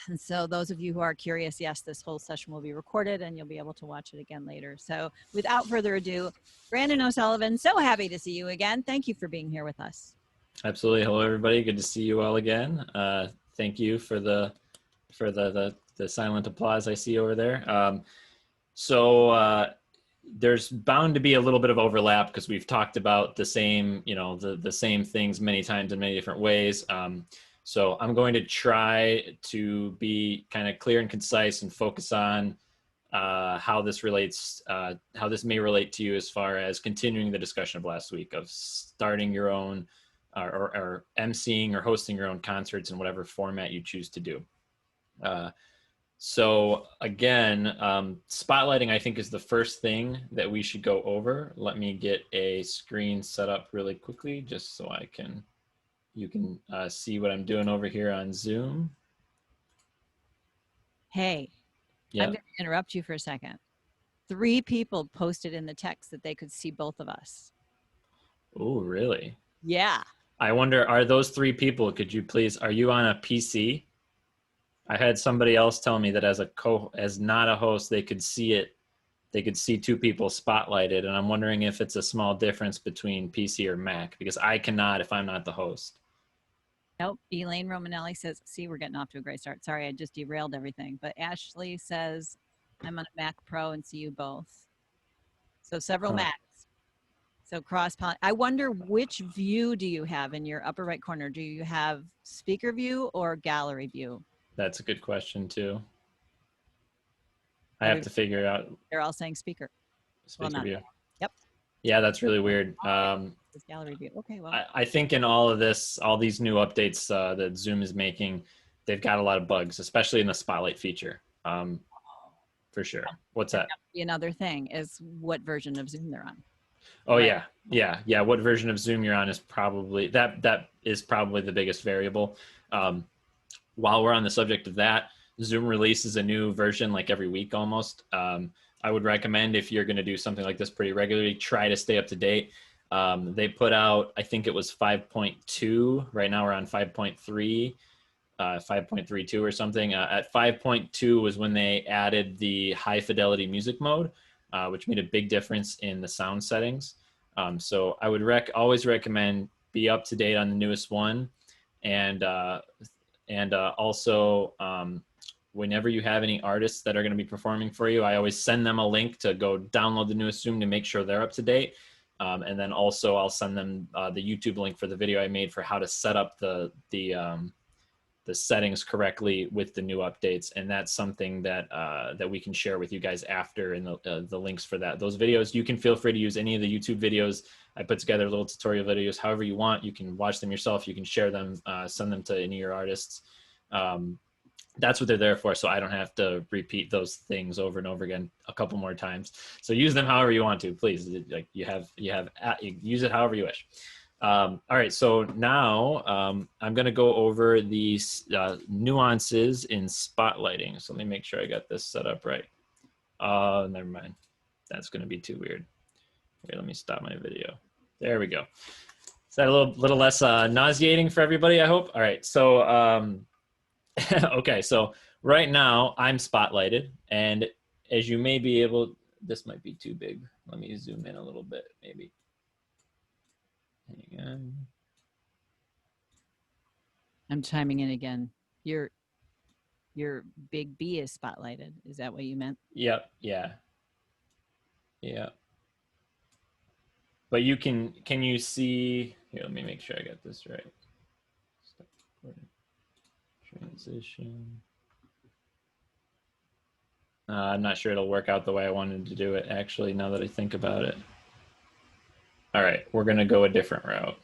And so those of you who are curious, yes, this whole session will be recorded and you'll be able to watch it again later. So without further ado, Brandon O'Sullivan, so happy to see you again. Thank you for being here with us. Absolutely. Hello, everybody. Good to see you all again. Thank you for the silent applause I see over there. There's bound to be a little bit of overlap because we've talked about the same, the same things many times in many different ways. So I'm going to try to be kind of clear and concise and focus on how this may relate to you as far as continuing the discussion of last week of starting your own or emceeing or hosting your own concerts in whatever format you choose to do. So again, spotlighting, I think, is the first thing that we should go over. Let me get a screen set up really quickly just so you can see what I'm doing over here on Zoom. Hey, yep. I'm going to interrupt you for a second. 3 people posted in the text that they could see both of us. Oh, really? Yeah. I wonder, are those 3 people, could you please, are you on a PC? I had somebody else tell me that as not a host, they could see it. They could see 2 people spotlighted. And I'm wondering if it's a small difference between PC or Mac, because I cannot if I'm not the host. Nope. Elaine Romanelli says, see, we're getting off to a great start. Sorry, I just derailed everything. But Ashley says, I'm on a Mac Pro and see you both. So several Macs. So cross-pollinate. I wonder which view do you have in your upper right corner? Do you have speaker view or gallery view? That's a good question too. I have to figure it out. They're all saying speaker. Speaker view. Yep. Yeah, that's really weird. This gallery view. Okay, well. I think in all these new updates that Zoom is making, they've got a lot of bugs, especially in the spotlight feature. For sure. What's that? Another thing is what version of Zoom they're on. Oh, right. Yeah. What version of Zoom you're on is probably that is probably the biggest variable. While we're on the subject of that, Zoom releases a new version like every week almost. I would recommend, if you're going to do something like this pretty regularly, try to stay up to date. They put out, I think it was 5.2. Right now we're on 5.3, 5.32 or something. At 5.2 was when they added the high fidelity music mode, which made a big difference in the sound settings. So I would always recommend be up to date on the newest one. And also, whenever you have any artists that are going to be performing for you, I always send them a link to go download the newest Zoom to make sure they're up to date. And then also I'll send them the YouTube link for the video I made for how to set up the settings correctly with the new updates. And that's something that that we can share with you guys after in the links for that. Those videos, you can feel free to use any of the YouTube videos. I put together little tutorial videos, however you want. You can watch them yourself. You can share them, send them to any of your artists. That's what they're there for, so I don't have to repeat those things over and over again a couple more times. So use them however you want to, please. Like you use it however you wish. All right, so now I'm going to go over these nuances in spotlighting. So let me make sure I got this set up right. Never mind. That's going to be too weird. Here, let me stop my video. There we go. Is that a little less nauseating for everybody, I hope? All right, so okay, so right now I'm spotlighted, and as you may be able, this might be too big. Let me zoom in a little bit, maybe. Hang on. I'm chiming in again. Your big B is spotlighted. Is that what you meant? Yep. Yeah. But can you see, here, let me make sure I got this right. Stop recording. Transition. I'm not sure it'll work out the way I wanted to do it, actually, now that I think about it. All right, we're going to go a different route.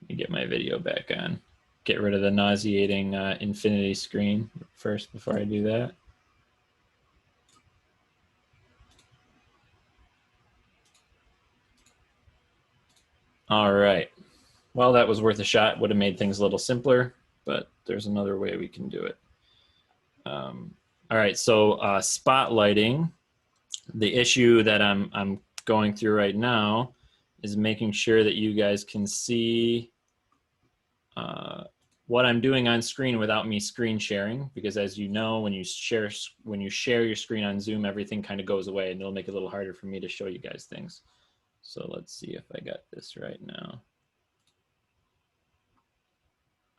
Let me get my video back on. Get rid of the nauseating infinity screen first before I do that. All right. Well, that was worth a shot. Would have made things a little simpler, but there's another way we can do it. All right, so spotlighting, the issue that I'm going through right now is making sure that you guys can see what I'm doing on screen without me screen sharing, because as you know, when you share your screen on Zoom, everything kind of goes away, and it'll make it a little harder for me to show you guys things. So let's see if I got this right now.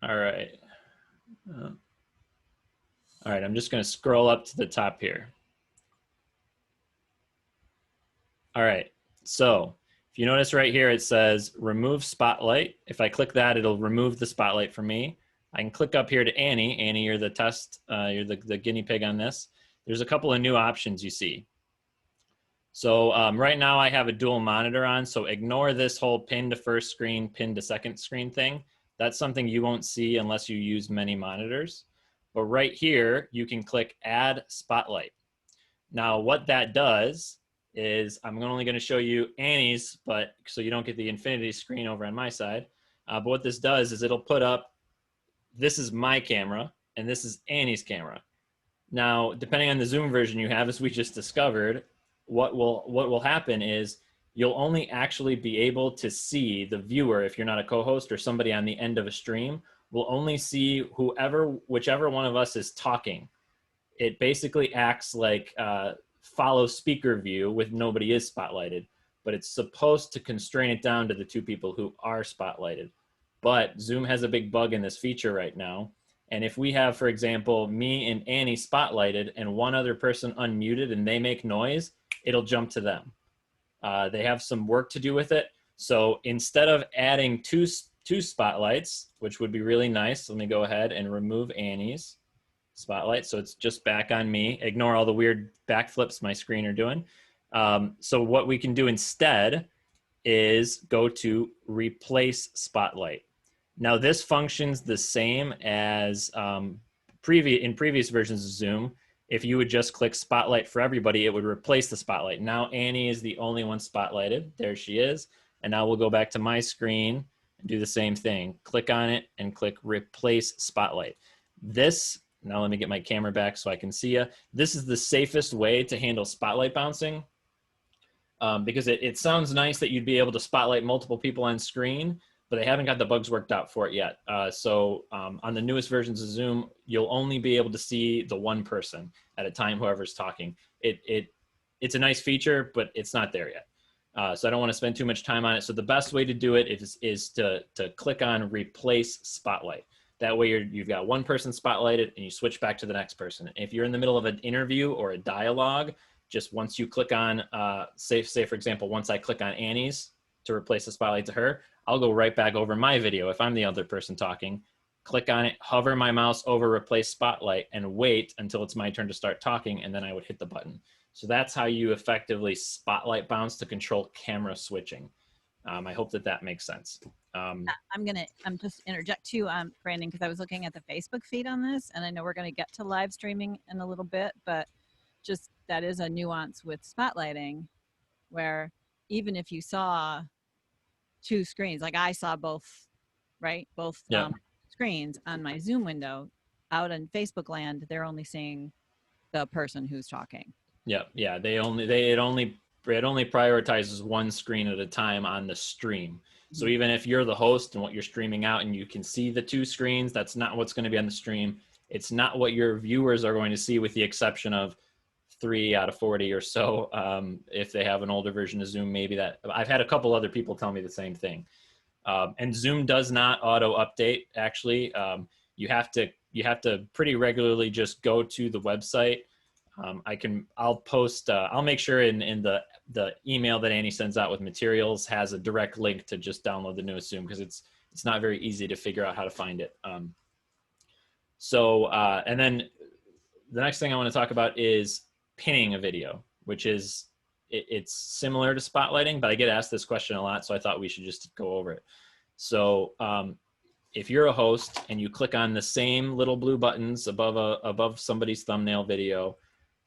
All right. All right, I'm just going to scroll up to the top here. All right, so if you notice right here, it says remove spotlight. If I click that, it'll remove the spotlight for me. I can click up here to Annie. Annie, you're the test, you're the guinea pig on this. There's a couple of new options you see. So right now I have a dual monitor on, so ignore this whole pin to first screen, pin to second screen thing. That's something you won't see unless you use many monitors. But right here, you can click Add Spotlight. Now what that does is, I'm only going to show you Annie's, but so you don't get the infinity screen over on my side. But what this does is it'll put up, this is my camera, and this is Annie's camera. Now, depending on the Zoom version you have, as we just discovered, what will happen is you'll only actually be able to see the viewer, if you're not a co-host or somebody on the end of a stream, will only see whichever one of us is talking. It basically acts like follow speaker view with nobody is spotlighted, but it's supposed to constrain it down to the two people who are spotlighted. But Zoom has a big bug in this feature right now. And if we have, for example, me and Annie spotlighted and one other person unmuted and they make noise, it'll jump to them. They have some work to do with it. So instead of adding two spotlights, which would be really nice, let me go ahead and remove Annie's spotlight. So it's just back on me. Ignore all the weird backflips my screen are doing. So what we can do instead is go to replace spotlight. Now this functions the same as in previous versions of Zoom. If you would just click spotlight for everybody, it would replace the spotlight. Now Annie is the only one spotlighted. There she is. And now we'll go back to my screen and do the same thing. Click on it and click replace spotlight. Now let me get my camera back so I can see you. This is the safest way to handle spotlight bouncing because it sounds nice that you'd be able to spotlight multiple people on screen, but they haven't got the bugs worked out for it yet. So on the newest versions of Zoom, you'll only be able to see the one person at a time, whoever's talking. It's a nice feature, but it's not there yet. So I don't want to spend too much time on it. So the best way to do it is to click on replace spotlight. That way you've got one person spotlighted and you switch back to the next person. If you're in the middle of an interview or a dialogue, just once you click on, say for example, once I click on Annie's to replace the spotlight to her, I'll go right back over my video if I'm the other person talking, click on it, hover my mouse over replace spotlight and wait until it's my turn to start talking, and then I would hit the button. So that's how you effectively spotlight bounce to control camera switching. I hope that makes sense. I'm just interject too, Brandon, because I was looking at the Facebook feed on this, and I know we're going to get to live streaming in a little bit, but just that is a nuance with spotlighting, where even if you saw two screens, like I saw both, right? Both screens on my Zoom window. Out in Facebook land, they're only seeing the person who's talking. Yeah. It only prioritizes one screen at a time on the stream. So even if you're the host and what you're streaming out and you can see the two screens, that's not what's going to be on the stream. It's not what your viewers are going to see, with the exception of 3 out of 40 or so. If they have an older version of Zoom, maybe that. I've had a couple other people tell me the same thing. And Zoom does not auto update. Actually, you have to pretty regularly just go to the website. I'll make sure in the email that Annie sends out with materials has a direct link to just download the newest Zoom, because it's not very easy to figure out how to find it. And then the next thing I want to talk about is pinning a video, which is, it's similar to spotlighting, but I get asked this question a lot, so I thought we should just go over it. So if you're a host and you click on the same little blue buttons above somebody's thumbnail video,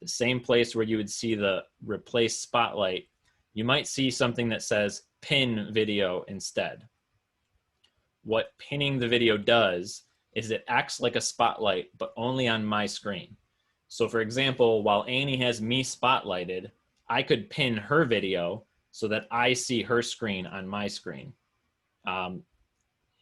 the same place where you would see the replace spotlight, you might see something that says pin video instead. What pinning the video does is it acts like a spotlight, but only on my screen. So for example, while Annie has me spotlighted, I could pin her video so that I see her screen on my screen.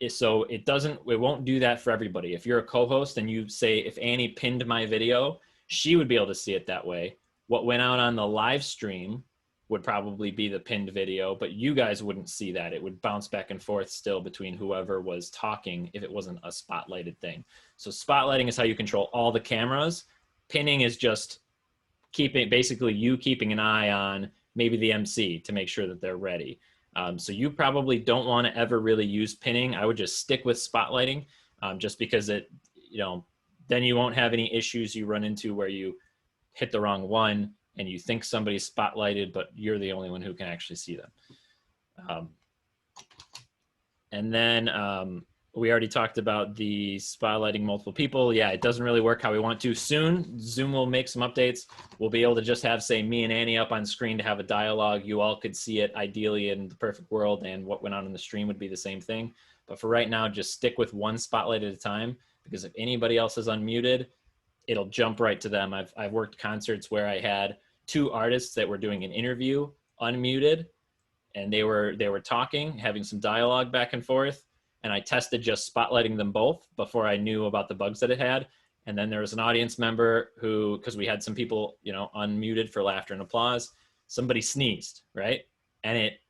So it won't do that for everybody. If you're a co-host and you say, if Annie pinned my video, she would be able to see it that way. What went out on the live stream would probably be the pinned video, but you guys wouldn't see that. It would bounce back and forth still between whoever was talking if it wasn't a spotlighted thing. So spotlighting is how you control all the cameras. Pinning is just basically you keeping an eye on maybe the MC to make sure that they're ready. So you probably don't want to ever really use pinning. I would just stick with spotlighting, just because then you won't have any issues you run into where you hit the wrong one and you think somebody's spotlighted, but you're the only one who can actually see them. And then we already talked about the spotlighting multiple people. Yeah, it doesn't really work how we want to. Soon, Zoom will make some updates. We'll be able to just have, say, me and Annie up on screen to have a dialogue. You all could see it ideally in the perfect world, and what went on in the stream would be the same thing. But for right now, just stick with one spotlight at a time, because if anybody else is unmuted, it'll jump right to them. I've worked concerts where I had 2 artists that were doing an interview unmuted, and they were talking, having some dialogue back and forth. And I tested just spotlighting them both before I knew about the bugs that it had. And then there was an audience member who, because we had some people, unmuted for laughter and applause, somebody sneezed, right? And it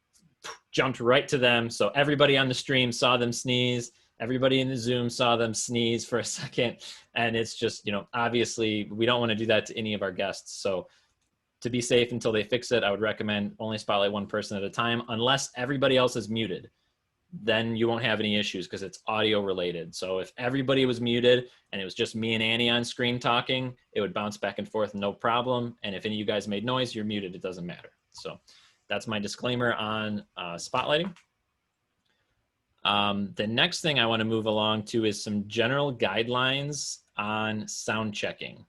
jumped right to them. So everybody on the stream saw them sneeze. Everybody in the Zoom saw them sneeze for a second. And it's just, obviously we don't want to do that to any of our guests. So to be safe until they fix it, I would recommend only spotlight one person at a time, unless everybody else is muted. Then you won't have any issues because it's audio related. So if everybody was muted and it was just me and Annie on screen talking, it would bounce back and forth, no problem. And if any of you guys made noise, you're muted, it doesn't matter. So that's my disclaimer on spotlighting. The next thing I want to move along to is some general guidelines on sound checking.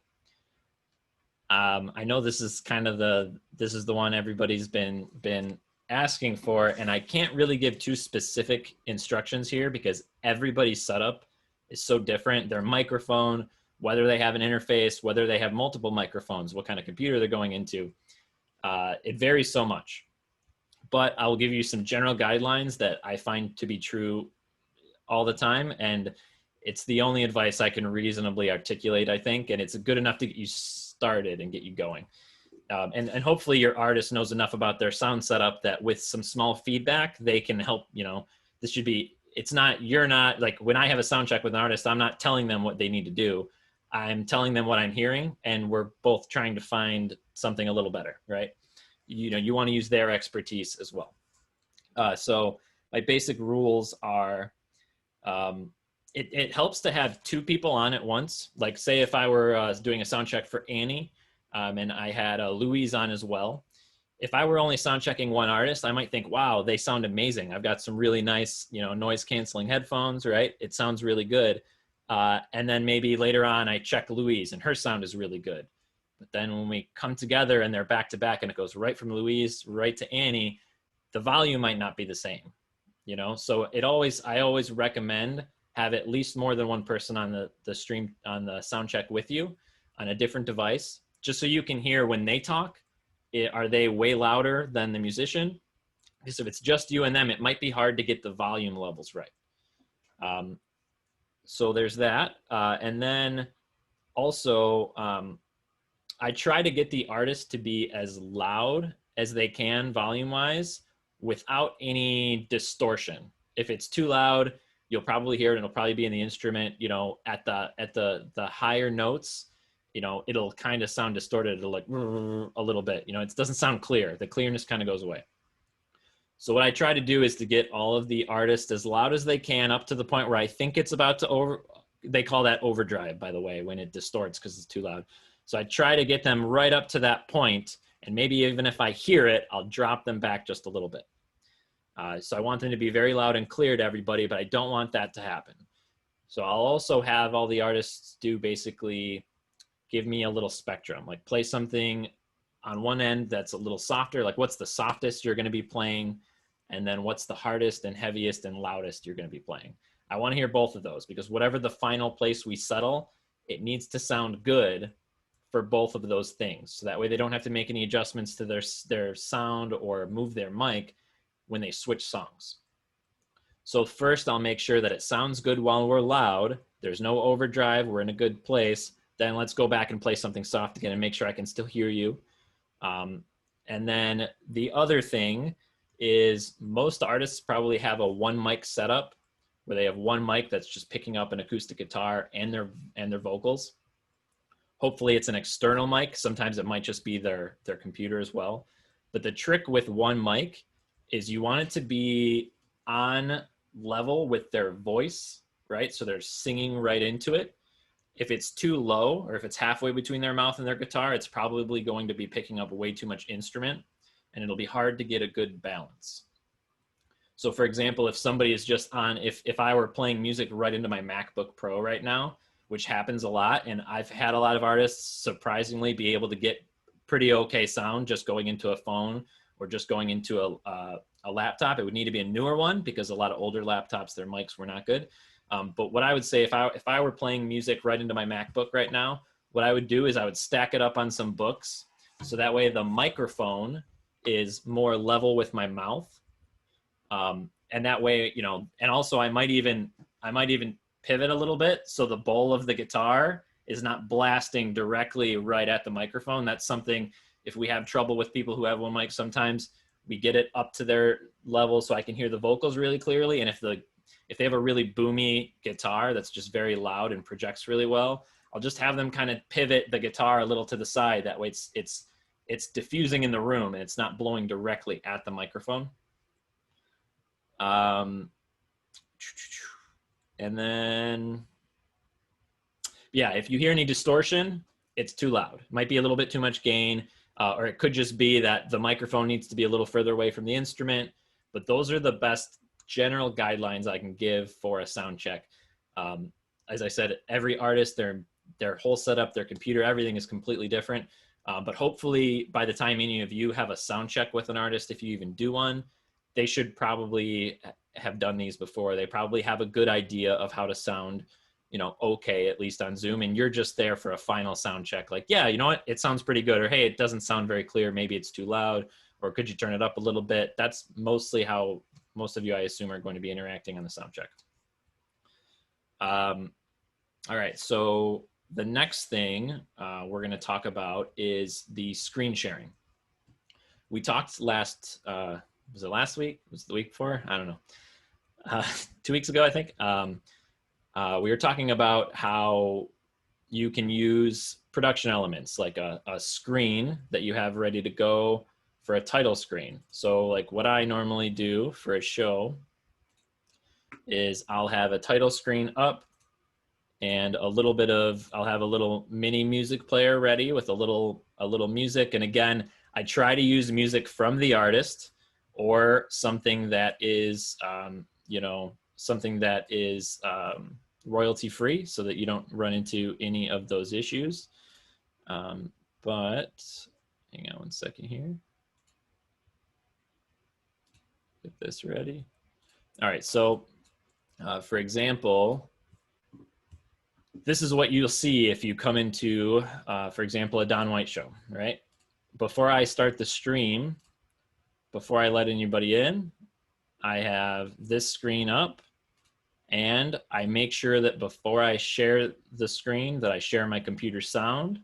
I know this is kind of the one everybody's been asking for, and I can't really give too specific instructions here because everybody's setup is so different. Their microphone, whether they have an interface, whether they have multiple microphones, what kind of computer they're going into, it varies so much. But I will give you some general guidelines that I find to be true all the time, and it's the only advice I can reasonably articulate, I think, and it's good enough to get you started and get you going. And hopefully your artist knows enough about their sound setup that with some small feedback, they can help, this should be, you're not like when I have a sound check with an artist, I'm not telling them what they need to do. I'm telling them what I'm hearing, and we're both trying to find something a little better, right? You want to use their expertise as well. So my basic rules are, it helps to have 2 people on at once. Like say if I were doing a sound check for Annie, and I had Louise on as well. If I were only sound checking one artist, I might think, wow, they sound amazing. I've got some really nice, noise canceling headphones, right? It sounds really good. And then maybe later on I check Louise and her sound is really good. But then when we come together and they're back to back and it goes right from Louise right to Annie, the volume might not be the same, So I always recommend have at least more than one person on the stream, on the sound check with you on a different device, just so you can hear when they talk, are they way louder than the musician? Because if it's just you and them, it might be hard to get the volume levels right. So there's that. And then also, I try to get the artist to be as loud as they can volume-wise without any distortion. If it's too loud, you'll probably hear it, and it'll probably be in the instrument, at the higher notes. It'll kind of sound distorted. It'll like a little bit, it doesn't sound clear. The clearness kind of goes away. So what I try to do is to get all of the artists as loud as they can up to the point where I think it's about to they call that overdrive, by the way, when it distorts because it's too loud. So I try to get them right up to that point, and maybe even if I hear it, I'll drop them back just a little bit. So I want them to be very loud and clear to everybody, but I don't want that to happen. So I'll also have all the artists do basically give me a little spectrum, like play something on one end that's a little softer, like what's the softest you're going to be playing, and then what's the hardest and heaviest and loudest you're going to be playing. I want to hear both of those, because whatever the final place we settle, it needs to sound good for both of those things. So that way they don't have to make any adjustments to their sound or move their mic when they switch songs. So first I'll make sure that it sounds good while we're loud. There's no overdrive. We're in a good place. Then let's go back and play something soft again and make sure I can still hear you. And then the other thing is most artists probably have a one mic setup where they have one mic that's just picking up an acoustic guitar and their vocals. Hopefully it's an external mic. Sometimes it might just be their computer as well. But the trick with one mic is you want it to be on level with their voice, right? So they're singing right into it. If it's too low, or if it's halfway between their mouth and their guitar, it's probably going to be picking up way too much instrument, and it'll be hard to get a good balance. So for example, if somebody is just on, if I were playing music right into my MacBook Pro right now, which happens a lot, and I've had a lot of artists surprisingly be able to get pretty okay sound just going into a phone or just going into a laptop. It would need to be a newer one because a lot of older laptops, their mics were not good. But what I would say, if I were playing music right into my MacBook right now, what I would do is I would stack it up on some books. So that way the microphone is more level with my mouth. And that way, you know, and also I might even pivot a little bit. So the bowl of the guitar is not blasting directly right at the microphone. That's something, if we have trouble with people who have one mic, sometimes we get it up to their level so I can hear the vocals really clearly. And if they have a really boomy guitar that's just very loud and projects really well, I'll just have them kind of pivot the guitar a little to the side. That way it's diffusing in the room and it's not blowing directly at the microphone. And then, yeah, if you hear any distortion, it's too loud. It might be a little bit too much gain, or it could just be that the microphone needs to be a little further away from the instrument. But those are the best general guidelines I can give for a sound check. As I said, every artist, their whole setup, their computer, everything is completely different. But hopefully by the time any of you have a sound check with an artist, if you even do one, they should probably have done these before. They probably have a good idea of how to sound, you know, okay, at least on Zoom. And you're just there for a final sound check. Like, yeah, you know what? It sounds pretty good. Or, hey, it doesn't sound very clear. Maybe it's too loud. Or could you turn it up a little bit? That's mostly how most of you, I assume, are going to be interacting on the sound check. All right, so the next thing we're going to talk about is the screen sharing. We talked last, was it last week? Was it the week before? I don't know. 2 weeks ago, I think. We were talking about how you can use production elements like a screen that you have ready to go for a title screen. So like what I normally do for a show is I'll have a title screen up and I'll have a little mini music player ready with a little music. And again, I try to use music from the artist or something that is, you know, something that is royalty free so that you don't run into any of those issues. But hang on one second here. Get this ready. All right, so for example, this is what you'll see if you come into, for example, a Don White show, right? Before I start the stream, before I let anybody in, I have this screen up and I make sure that before I share the screen that I share my computer sound.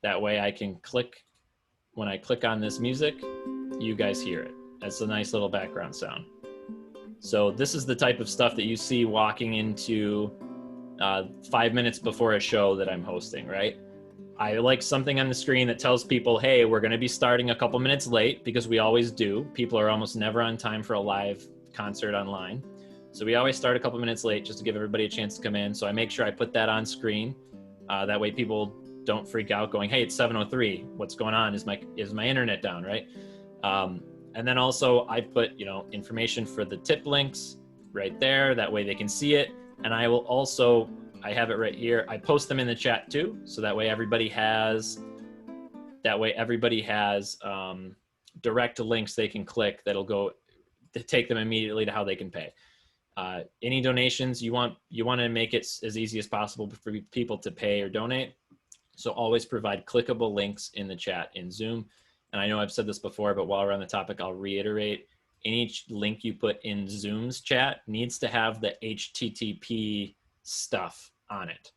That way I can click, when I click on this music, you guys hear it. That's a nice little background sound. So this is the type of stuff that you see walking into 5 minutes before a show that I'm hosting, right? I like something on the screen that tells people, hey, we're going to be starting a couple minutes late, because we always do. People are almost never on time for a live concert online. So we always start a couple minutes late just to give everybody a chance to come in. So I make sure I put that on screen. That way people don't freak out going, hey, it's 7:03. What's going on? Is my internet down, right? And then also I put, you know, information for the tip links right there. That way they can see it. And I will also, I have it right here. I post them in the chat too. So that way everybody has direct links they can click that'll go to take them immediately to how they can pay. Any donations you want to make it as easy as possible for people to pay or donate. So always provide clickable links in the chat in Zoom. And I know I've said this before, but while we're on the topic, I'll reiterate. any link you put in Zoom's chat needs to have the HTTP stuff on it.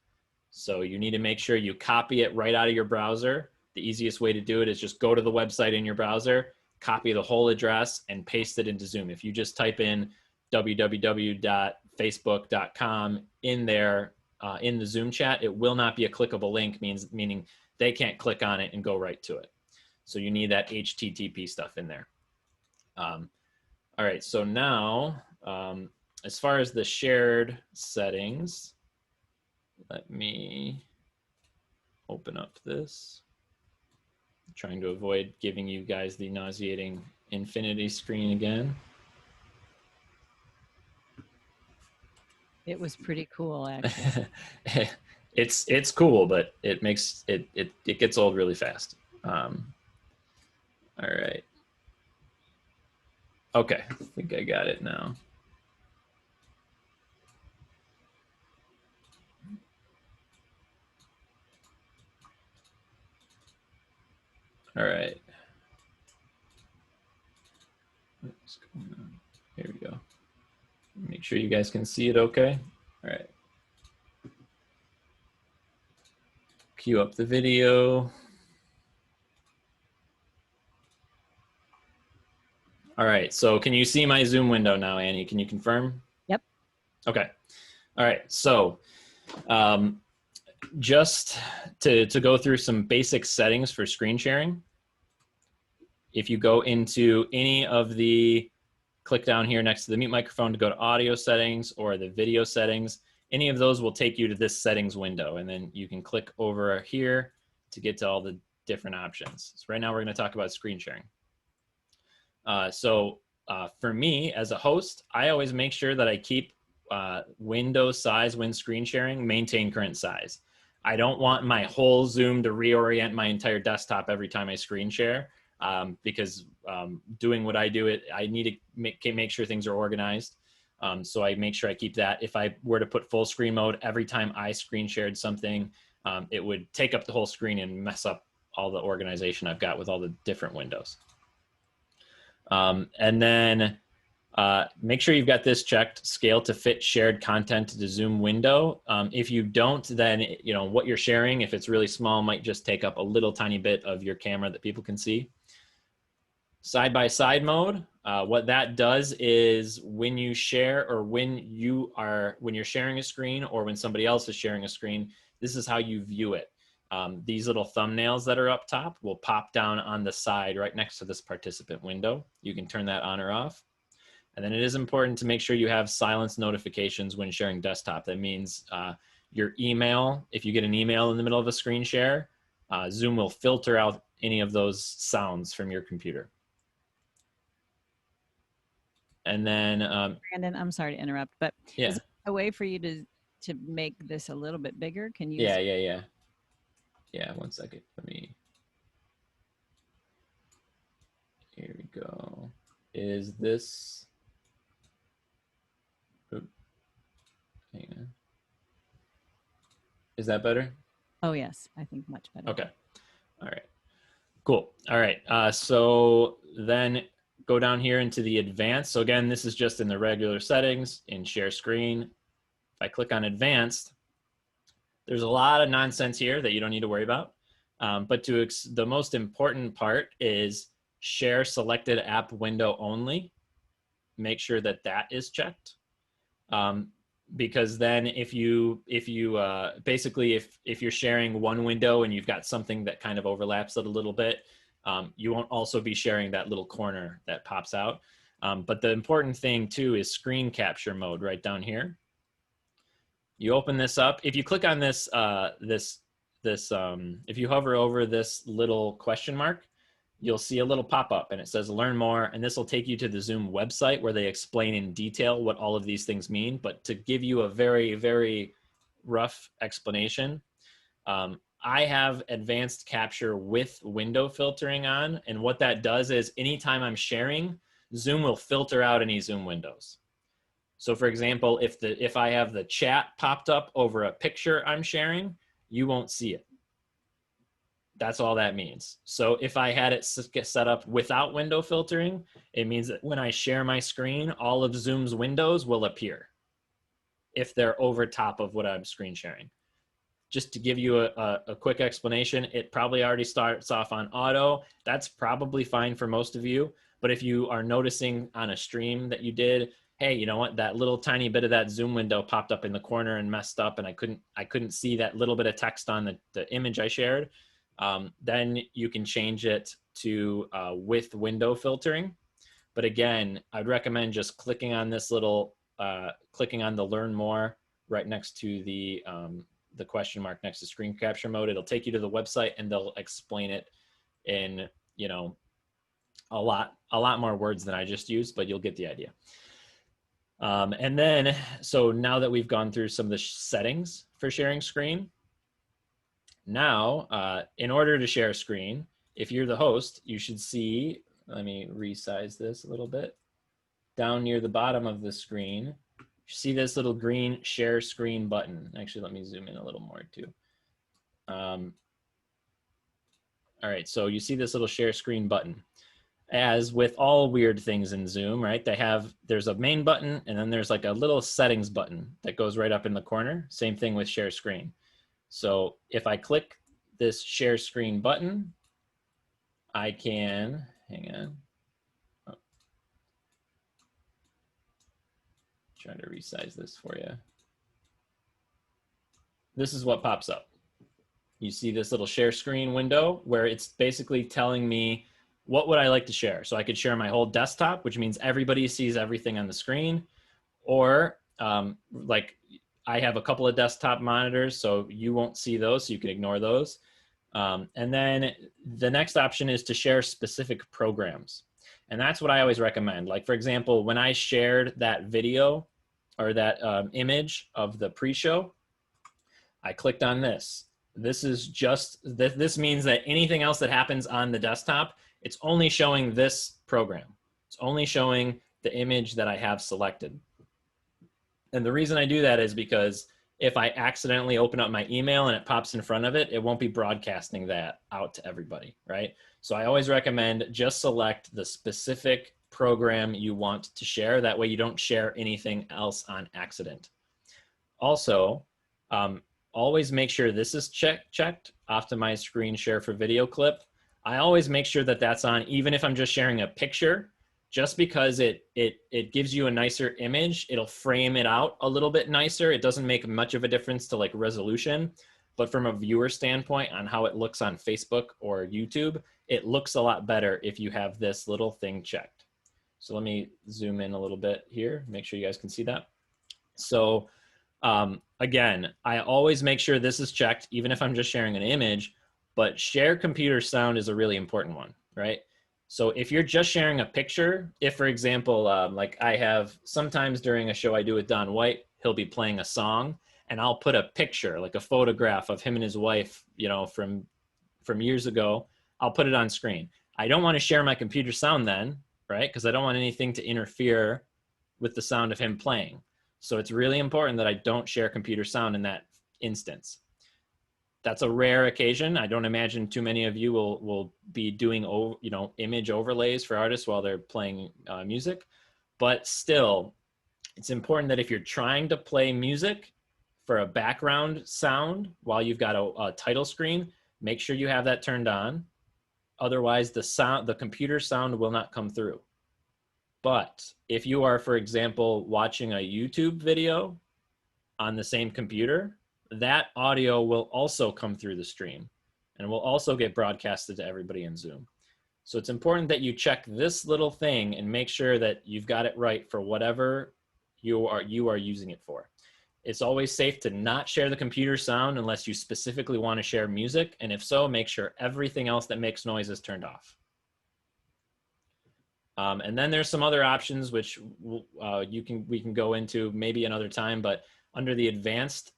So you need to make sure you copy it right out of your browser. The easiest way to do it is just go to the website in your browser, copy the whole address, and paste it into Zoom. If you just type in www.facebook.com in there in the Zoom chat, it will not be a clickable link, meaning they can't click on it and go right to it. So you need that HTTP stuff in there. All right, so now as far as the shared settings, let me open up this. I'm trying to avoid giving you guys the nauseating infinity screen again. It was pretty cool, actually. It's cool, but it makes it gets old really fast. All right. Okay, I think I got it now. All right. What's going on? Here we go. Make sure you guys can see it okay. All right. Cue up the video. All right, so can you see my Zoom window now, Annie? Can you confirm? Yep. Okay. All right, so just to go through some basic settings for screen sharing. If you go into any of the, click down here next to the mute microphone to go to audio settings or the video settings, any of those will take you to this settings window, and then you can click over here to get to all the different options. So right now we're going to talk about screen sharing. For me as a host, I always make sure that I keep window size when screen sharing, maintain current size. I don't want my whole Zoom to reorient my entire desktop every time I screen share, because doing what I do, I need to make sure things are organized. So I make sure I keep that. If I were to put full screen mode every time I screen shared something, it would take up the whole screen and mess up all the organization I've got with all the different windows. And then make sure you've got this checked, scale to fit shared content to the Zoom window. If you don't, then what you're sharing, if it's really small, might just take up a little tiny bit of your camera that people can see. Side-by-side mode, what that does is when you share, or when you're sharing a screen, or when somebody else is sharing a screen, this is how you view it. These little thumbnails that are up top will pop down on the side right next to this participant window. You can turn that on or off. And then it is important to make sure you have silence notifications when sharing desktop. That means your email, if you get an email in the middle of a screen share, Zoom will filter out any of those sounds from your computer. And then Brandon, I'm sorry to interrupt, but yeah. is there a way for you to make this a little bit bigger? Can you? Yeah, one second. Here we go. Is this, hang on. Is that better? Oh yes, I think much better. Okay. All right. Cool. All right. So then go down here into the advanced. So again, this is just in the regular settings in share screen. If I click on advanced, there's a lot of nonsense here that you don't need to worry about. But the most important part is share selected app window only. Make sure that that is checked. Because then if you're sharing one window and you've got something that kind of overlaps it a little bit, you won't also be sharing that little corner that pops out. But the important thing too is screen capture mode right down here. You open this up. If you click on this, if you hover over this little question mark, you'll see a little pop-up and it says learn more, and this will take you to the Zoom website where they explain in detail what all of these things mean. But to give you a very, very rough explanation, I have advanced capture with window filtering on, and what that does is anytime I'm sharing, Zoom will filter out any Zoom windows. So for example, if I have the chat popped up over a picture I'm sharing, you won't see it. That's all that means. So if I had it get set up without window filtering, it means that when I share my screen, all of Zoom's windows will appear if they're over top of what I'm screen sharing. Just to give you a quick explanation, it probably already starts off on auto. That's probably fine for most of you. But if you are noticing on a stream that you did, hey, you know what, that little tiny bit of that Zoom window popped up in the corner and messed up, and I couldn't see that little bit of text on the image I shared, then you can change it to with window filtering. But again, I'd recommend just clicking on this little, clicking on the learn more right next to the question mark next to screen capture mode. It'll take you to the website and they'll explain it in, you know, a lot more words than I just used, but you'll get the idea. And then, so now that we've gone through some of the settings for sharing screen, now, in order to share a screen, if you're the host, you should see, let me resize this a little bit. Down near the bottom of the screen, you see this little green share screen button. Actually, let me zoom in a little more too. All right, so you see this little share screen button. As with all weird things in Zoom, right? There's a main button and then there's like a little settings button that goes right up in the corner. Same thing with share screen. So if I click this share screen button, I can, hang on. Oh. Trying to resize this for you. This is what pops up. You see this little share screen window where it's basically telling me what would I like to share. So I could share my whole desktop, which means everybody sees everything on the screen, or like I have a couple of desktop monitors, so you won't see those, so you can ignore those. And then the next option is to share specific programs. And that's what I always recommend. Like, for example, when I shared that video or that image of the pre-show, I clicked on this. This is just, this means that anything else that happens on the desktop, it's only showing this program. It's only showing the image that I have selected. And the reason I do that is because if I accidentally open up my email and it pops in front of it, it won't be broadcasting that out to everybody, right? So I always recommend just select the specific program you want to share. That way you don't share anything else on accident. Also, always make sure this is checked, optimize screen share for video clip. I always make sure that that's on, even if I'm just sharing a picture, just because it gives you a nicer image. It'll frame it out a little bit nicer. It doesn't make much of a difference to like resolution, but from a viewer standpoint on how it looks on Facebook or YouTube, it looks a lot better if you have this little thing checked. So let me zoom in a little bit here, make sure you guys can see that. So again, I always make sure this is checked, even if I'm just sharing an image, but share computer sound is a really important one, right? So if you're just sharing a picture, if for example, like I have sometimes during a show I do with Don White, he'll be playing a song and I'll put a picture, like a photograph of him and his wife, you know, from years ago, I'll put it on screen. I don't want to share my computer sound then, right? Because I don't want anything to interfere with the sound of him playing. So it's really important that I don't share computer sound in that instance. That's a rare occasion. I don't imagine too many of you will be doing, you know, image overlays for artists while they're playing music. But still, it's important that if you're trying to play music for a background sound while you've got a title screen, make sure you have that turned on. Otherwise, the computer sound will not come through. But if you are, for example, watching a YouTube video on the same computer, that audio will also come through the stream and will also get broadcasted to everybody in Zoom. So it's important that you check this little thing and make sure that you've got it right for whatever you are using it for. It's always safe to not share the computer sound unless you specifically want to share music. And if so, make sure everything else that makes noise is turned off. And then there's some other options which we can go into maybe another time, but under the advanced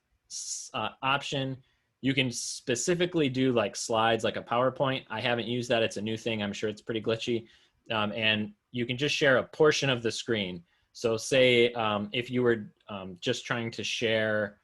option, you can specifically do like slides, like a PowerPoint. I haven't used that. It's a new thing. I'm sure it's pretty glitchy. And you can just share a portion of the screen. So say if you were just trying to share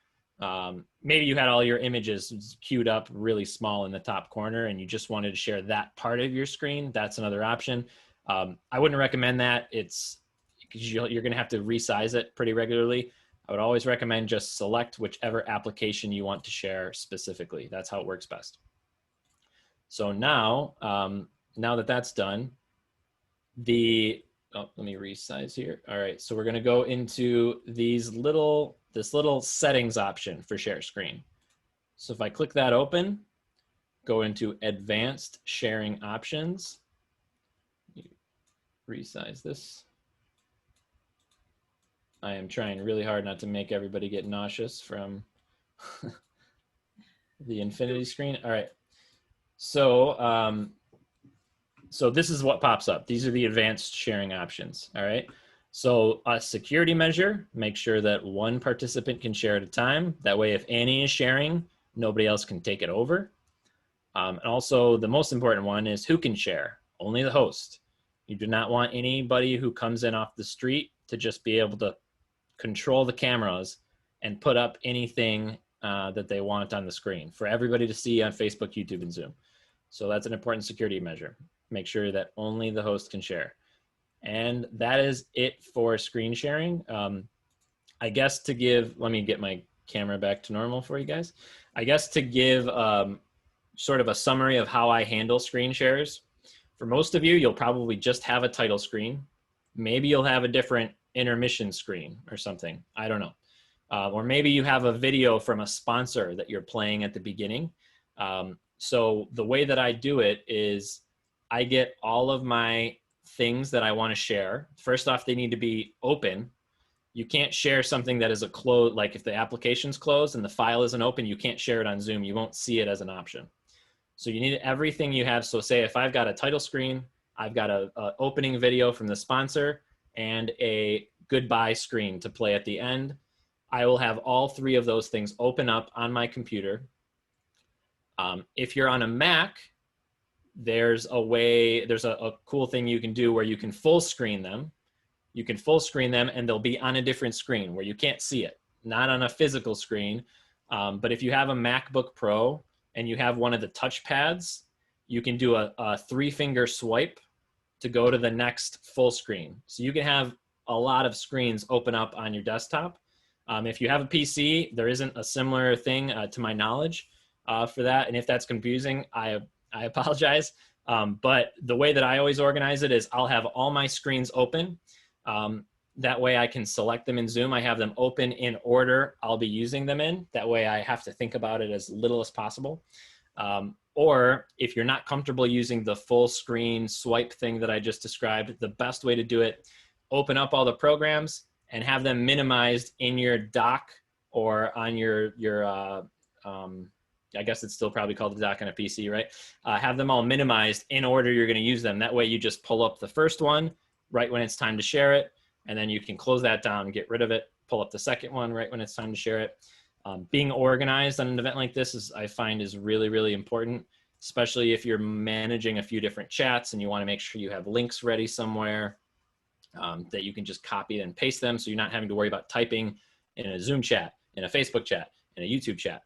Maybe you had all your images queued up really small in the top corner and you just wanted to share that part of your screen. That's another option. I wouldn't recommend that. It's because you're going to have to resize it pretty regularly. I would always recommend just select whichever application you want to share specifically. That's how it works best. So now, now that that's done, let me resize here. All right, so we're going to go into this little settings option for share screen. So if I click that open, go into advanced sharing options, resize this. I am trying really hard not to make everybody get nauseous from the infinity screen. All right. So, so this is what pops up. These are the advanced sharing options. All right. So a security measure, make sure that one participant can share at a time. That way, if Annie is sharing, nobody else can take it over. And also the most important one is who can share? Only the host. You do not want anybody who comes in off the street to just be able to control the cameras and put up anything that they want on the screen for everybody to see on Facebook, YouTube, and Zoom. So that's an important security measure. Make sure that only the host can share. And that is it for screen sharing. I guess to give, let me get my camera back to normal for you guys. I guess to give sort of a summary of how I handle screen shares. For most of you, you'll probably just have a title screen. Maybe you'll have a different intermission screen or something. I don't know. Or maybe you have a video from a sponsor that you're playing at the beginning. So the way that I do it is I get all of my things that I want to share. First off, they need to be open. You can't share something that is a closed, like if the application's closed and the file isn't open, you can't share it on Zoom. You won't see it as an option. So you need everything you have. So say if I've got a title screen, I've got a opening video from the sponsor and a goodbye screen to play at the end. I will have all three of those things open up on my computer. If you're on a Mac, there's a cool thing you can do where you can full screen them. You can full screen them and they'll be on a different screen where you can't see it, not on a physical screen. But if you have a MacBook Pro and you have one of the touch pads, you can do a 3-finger swipe to go to the next full screen. So you can have a lot of screens open up on your desktop. If you have a PC, there isn't a similar thing to my knowledge for that. And if that's confusing, I apologize. But the way that I always organize it is I'll have all my screens open. That way I can select them in Zoom. I have them open in order I'll be using them in. That way I have to think about it as little as possible. Or if you're not comfortable using the full screen swipe thing that I just described, the best way to do it, open up all the programs and have them minimized in your dock or on your I guess it's still probably called the dock on a PC, right? Have them all minimized in order you're going to use them. That way you just pull up the first one right when it's time to share it, and then you can close that down, get rid of it, pull up the second one right when it's time to share it. Being organized on an event like this I find is really, really important, especially if you're managing a few different chats and you want to make sure you have links ready somewhere that you can just copy and paste them so you're not having to worry about typing in a Zoom chat, in a Facebook chat, in a YouTube chat.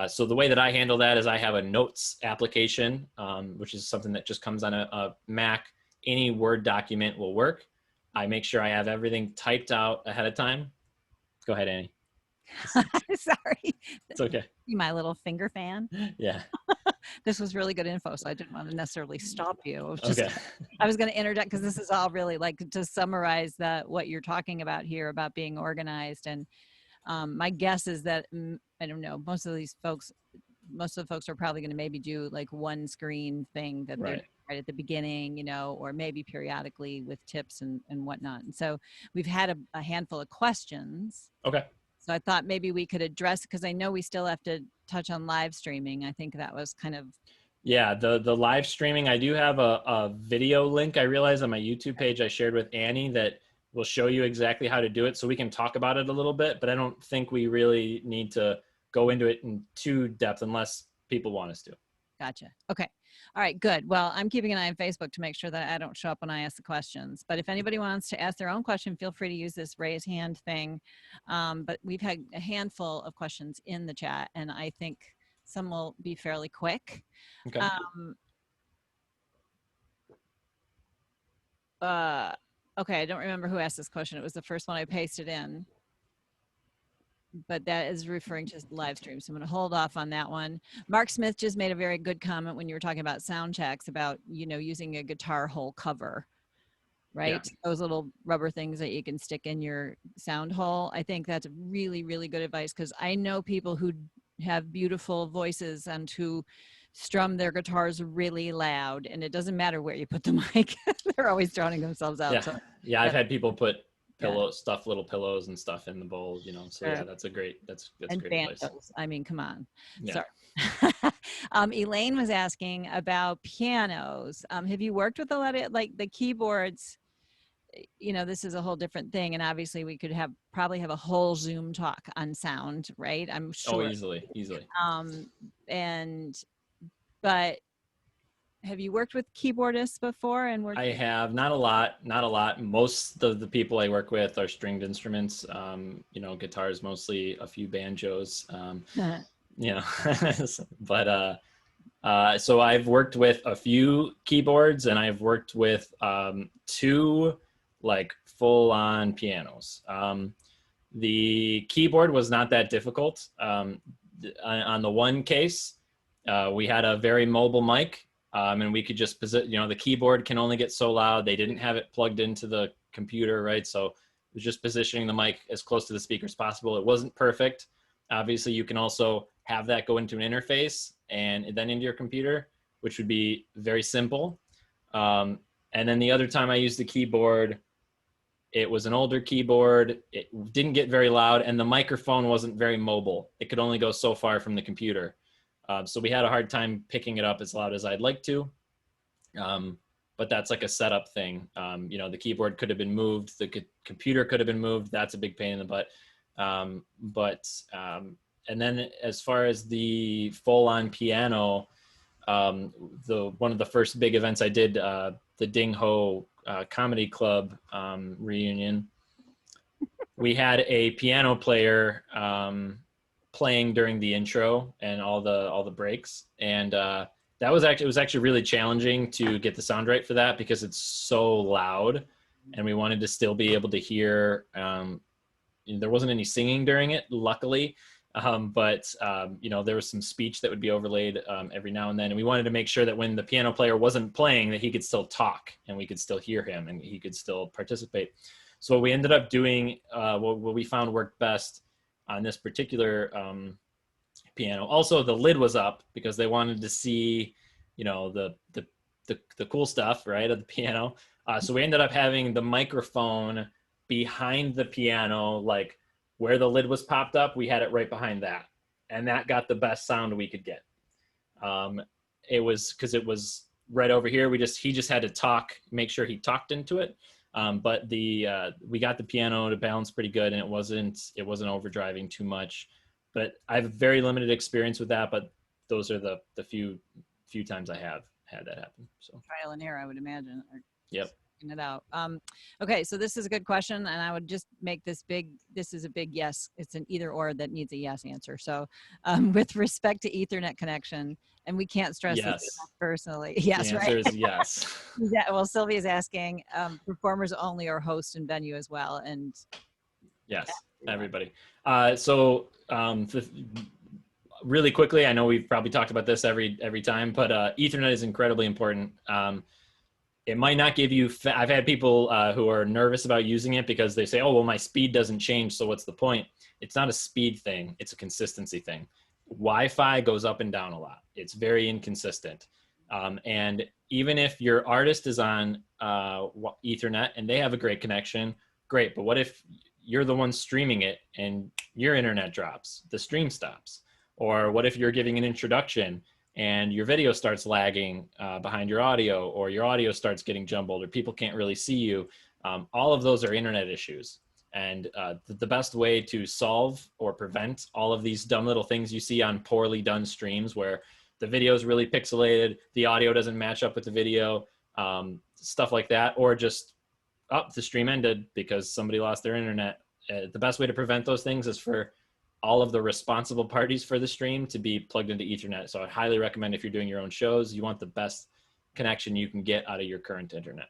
So the way that I handle that is I have a notes application, which is something that just comes on a Mac. Any Word document will work. I make sure I have everything typed out ahead of time. Go ahead, Annie. Sorry. It's okay. My little finger fan. Yeah. This was really good info, so I didn't want to necessarily stop you. It was just, Okay. I was going to interject because this is all really like to summarize what you're talking about here about being organized. And my guess is that, I don't know, most of the folks are probably going to maybe do like one screen thing that they're right at the beginning, you know, or maybe periodically with tips and whatnot. And so we've had a handful of questions. Okay. So I thought maybe we could address, because I know we still have to touch on live streaming. I think that was kind of. Yeah, the live streaming, I do have a video link. I realize on my YouTube page I shared with Annie that will show you exactly how to do it so we can talk about it a little bit, but I don't think we really need to go into it in too depth unless people want us to. Gotcha. Okay. All right, good. Well, I'm keeping an eye on Facebook to make sure that I don't show up when I ask the questions. But if anybody wants to ask their own question, feel free to use this raise hand thing. But we've had a handful of questions in the chat, and I think some will be fairly quick. Okay. Okay, I don't remember who asked this question. It was the first one I pasted in. But that is referring to live stream. So I'm going to hold off on that one. Mark Smith just made a very good comment when you were talking about sound checks about, using a guitar hole cover, right? Yeah. Those little rubber things that you can stick in your sound hole. I think that's really, really good advice because I know people who have beautiful voices and who strum their guitars really loud, and it doesn't matter where you put the mic. They're always drowning themselves out. Yeah. So, Yeah. I've had people put Yeah. stuff little pillows and stuff in the bowl, so Sure. yeah, that's great And great advice. banjos. I mean, come on. Yeah. Sorry. Elaine was asking about pianos. Have you worked with a lot of like the keyboards? This is a whole different thing, and obviously we could probably have a whole Zoom talk on sound, right? I'm sure. Oh, easily. But have you worked with keyboardists before? And I have not a lot. Most of the people I work with are stringed instruments. Guitars mostly, a few banjos. But so I've worked with a few keyboards, and I've worked with 2 like full-on pianos. The keyboard was not that difficult. On the one case, we had a very mobile mic. And we could just the keyboard can only get so loud. They didn't have it plugged into the computer, right? So it was just positioning the mic as close to the speaker as possible. It wasn't perfect. Obviously, you can also have that go into an interface and then into your computer, which would be very simple. And then the other time I used the keyboard, it was an older keyboard. It didn't get very loud, and the microphone wasn't very mobile. It could only go so far from the computer. So we had a hard time picking it up as loud as I'd like to. But that's like a setup thing. The keyboard could have been moved. The computer could have been moved. That's a big pain in the butt. And then as far as the full-on piano, one of the first big events I did, the Ding Ho Comedy Club reunion, we had a piano player playing during the intro and all the breaks, and it was actually really challenging to get the sound right for that because it's so loud, and we wanted to still be able to hear. There wasn't any singing during it, luckily, but there was some speech that would be overlaid every now and then, and we wanted to make sure that when the piano player wasn't playing, that he could still talk and we could still hear him and he could still participate. So what we ended up doing, what we found worked best on this particular piano. Also, the lid was up because they wanted to see, the cool stuff, right, of the piano. So we ended up having the microphone behind the piano, like where the lid was popped up. We had it right behind that, and that got the best sound we could get. It was because it was right over here. He just had to talk, make sure he talked into it. But we got the piano to balance pretty good, and it wasn't overdriving too much. But I have very limited experience with that. But those are the few times I have had that happen. So trial and error, I would imagine. Yep. It out. Okay, so this is a good question, and I would just make this is a big yes. It's an either or that needs a yes answer. So with respect to Ethernet connection, and we can't stress this enough personally. Yes, the answer is yes. Yeah, well, Sylvia's asking performers only or host and venue as well. And yes, everybody. Really quickly, I know we've probably talked about this every time, but Ethernet is incredibly important. It might not give you, I've had people who are nervous about using it because they say, oh, well, my speed doesn't change, so what's the point? It's not a speed thing, it's a consistency thing. Wi-Fi goes up and down a lot. It's very inconsistent. And even if your artist is on Ethernet and they have a great connection, great, but what if you're the one streaming it and your internet drops, the stream stops? Or what if you're giving an introduction and your video starts lagging behind your audio, or your audio starts getting jumbled, or people can't really see you? All of those are internet issues. And the best way to solve or prevent all of these dumb little things you see on poorly done streams where the video is really pixelated, the audio doesn't match up with the video, stuff like that, or just the stream ended because somebody lost their internet. The best way to prevent those things is for all of the responsible parties for the stream to be plugged into Ethernet. So I highly recommend, if you're doing your own shows, you want the best connection you can get out of your current internet.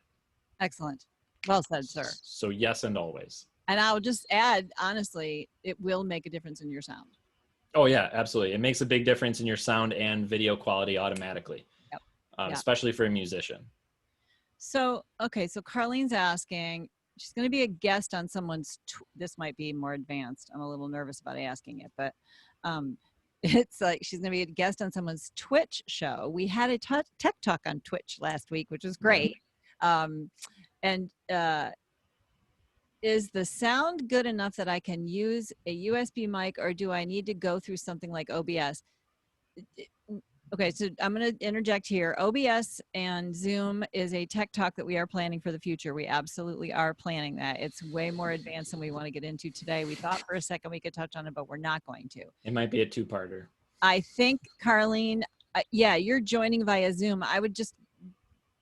Excellent. Well said, sir. So yes, and always. And I'll just add, honestly, it will make a difference in your sound. Oh yeah, absolutely. It makes a big difference in your sound and video quality automatically, Yep. Especially for a musician. So, okay. So Carlene's asking, she's going to be a guest on someone's, this might be more advanced. I'm a little nervous about asking it, but it's like she's going to be a guest on someone's Twitch show. We had a tech talk on Twitch last week, which was great. Is the sound good enough that I can use a USB mic, or do I need to go through something like OBS? Okay, so I'm going to interject here. OBS and Zoom is a tech talk that we are planning for the future. We absolutely are planning that. It's way more advanced than we want to get into today. We thought for a second we could touch on it, but we're not going to. It might be a two-parter. I think, Carlene, yeah, you're joining via Zoom. I would just,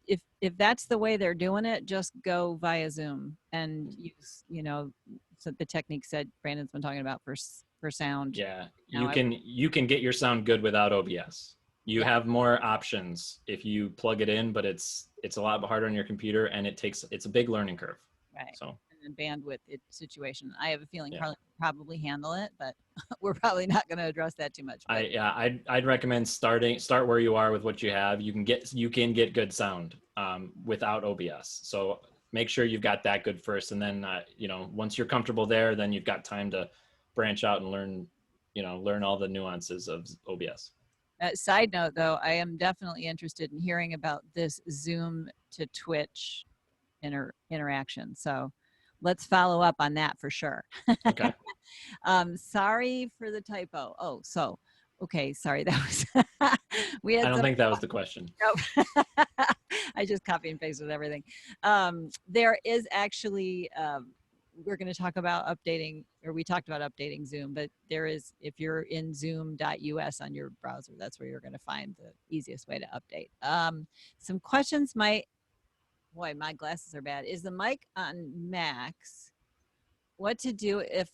if that's the way they're doing it, just go via Zoom and use, so the techniques that Brandon's been talking about for sound. Yeah, you can get your sound good without OBS. You have more options if you plug it in, but it's a lot harder on your computer, and it's a big learning curve. Right. So and the bandwidth situation. I have a feeling Carly will probably handle it, but we're probably not going to address that too much. I'd recommend start where you are with what you have. You can get good sound without OBS. So make sure you've got that good first, and then once you're comfortable there, then you've got time to branch out and learn all the nuances of OBS. Side note, though, I am definitely interested in hearing about this Zoom to Twitch interaction. So let's follow up on that for sure. Okay. Sorry for the typo. Oh, so, okay. Sorry. That was, I don't think that was the question. Nope. I just copy and pasted everything. There is actually, we're going to talk about updating, or we talked about updating Zoom, but there is, if you're in zoom.us on your browser, that's where you're going to find the easiest way to update. Some questions my glasses are bad. Is the mic on max? What to do if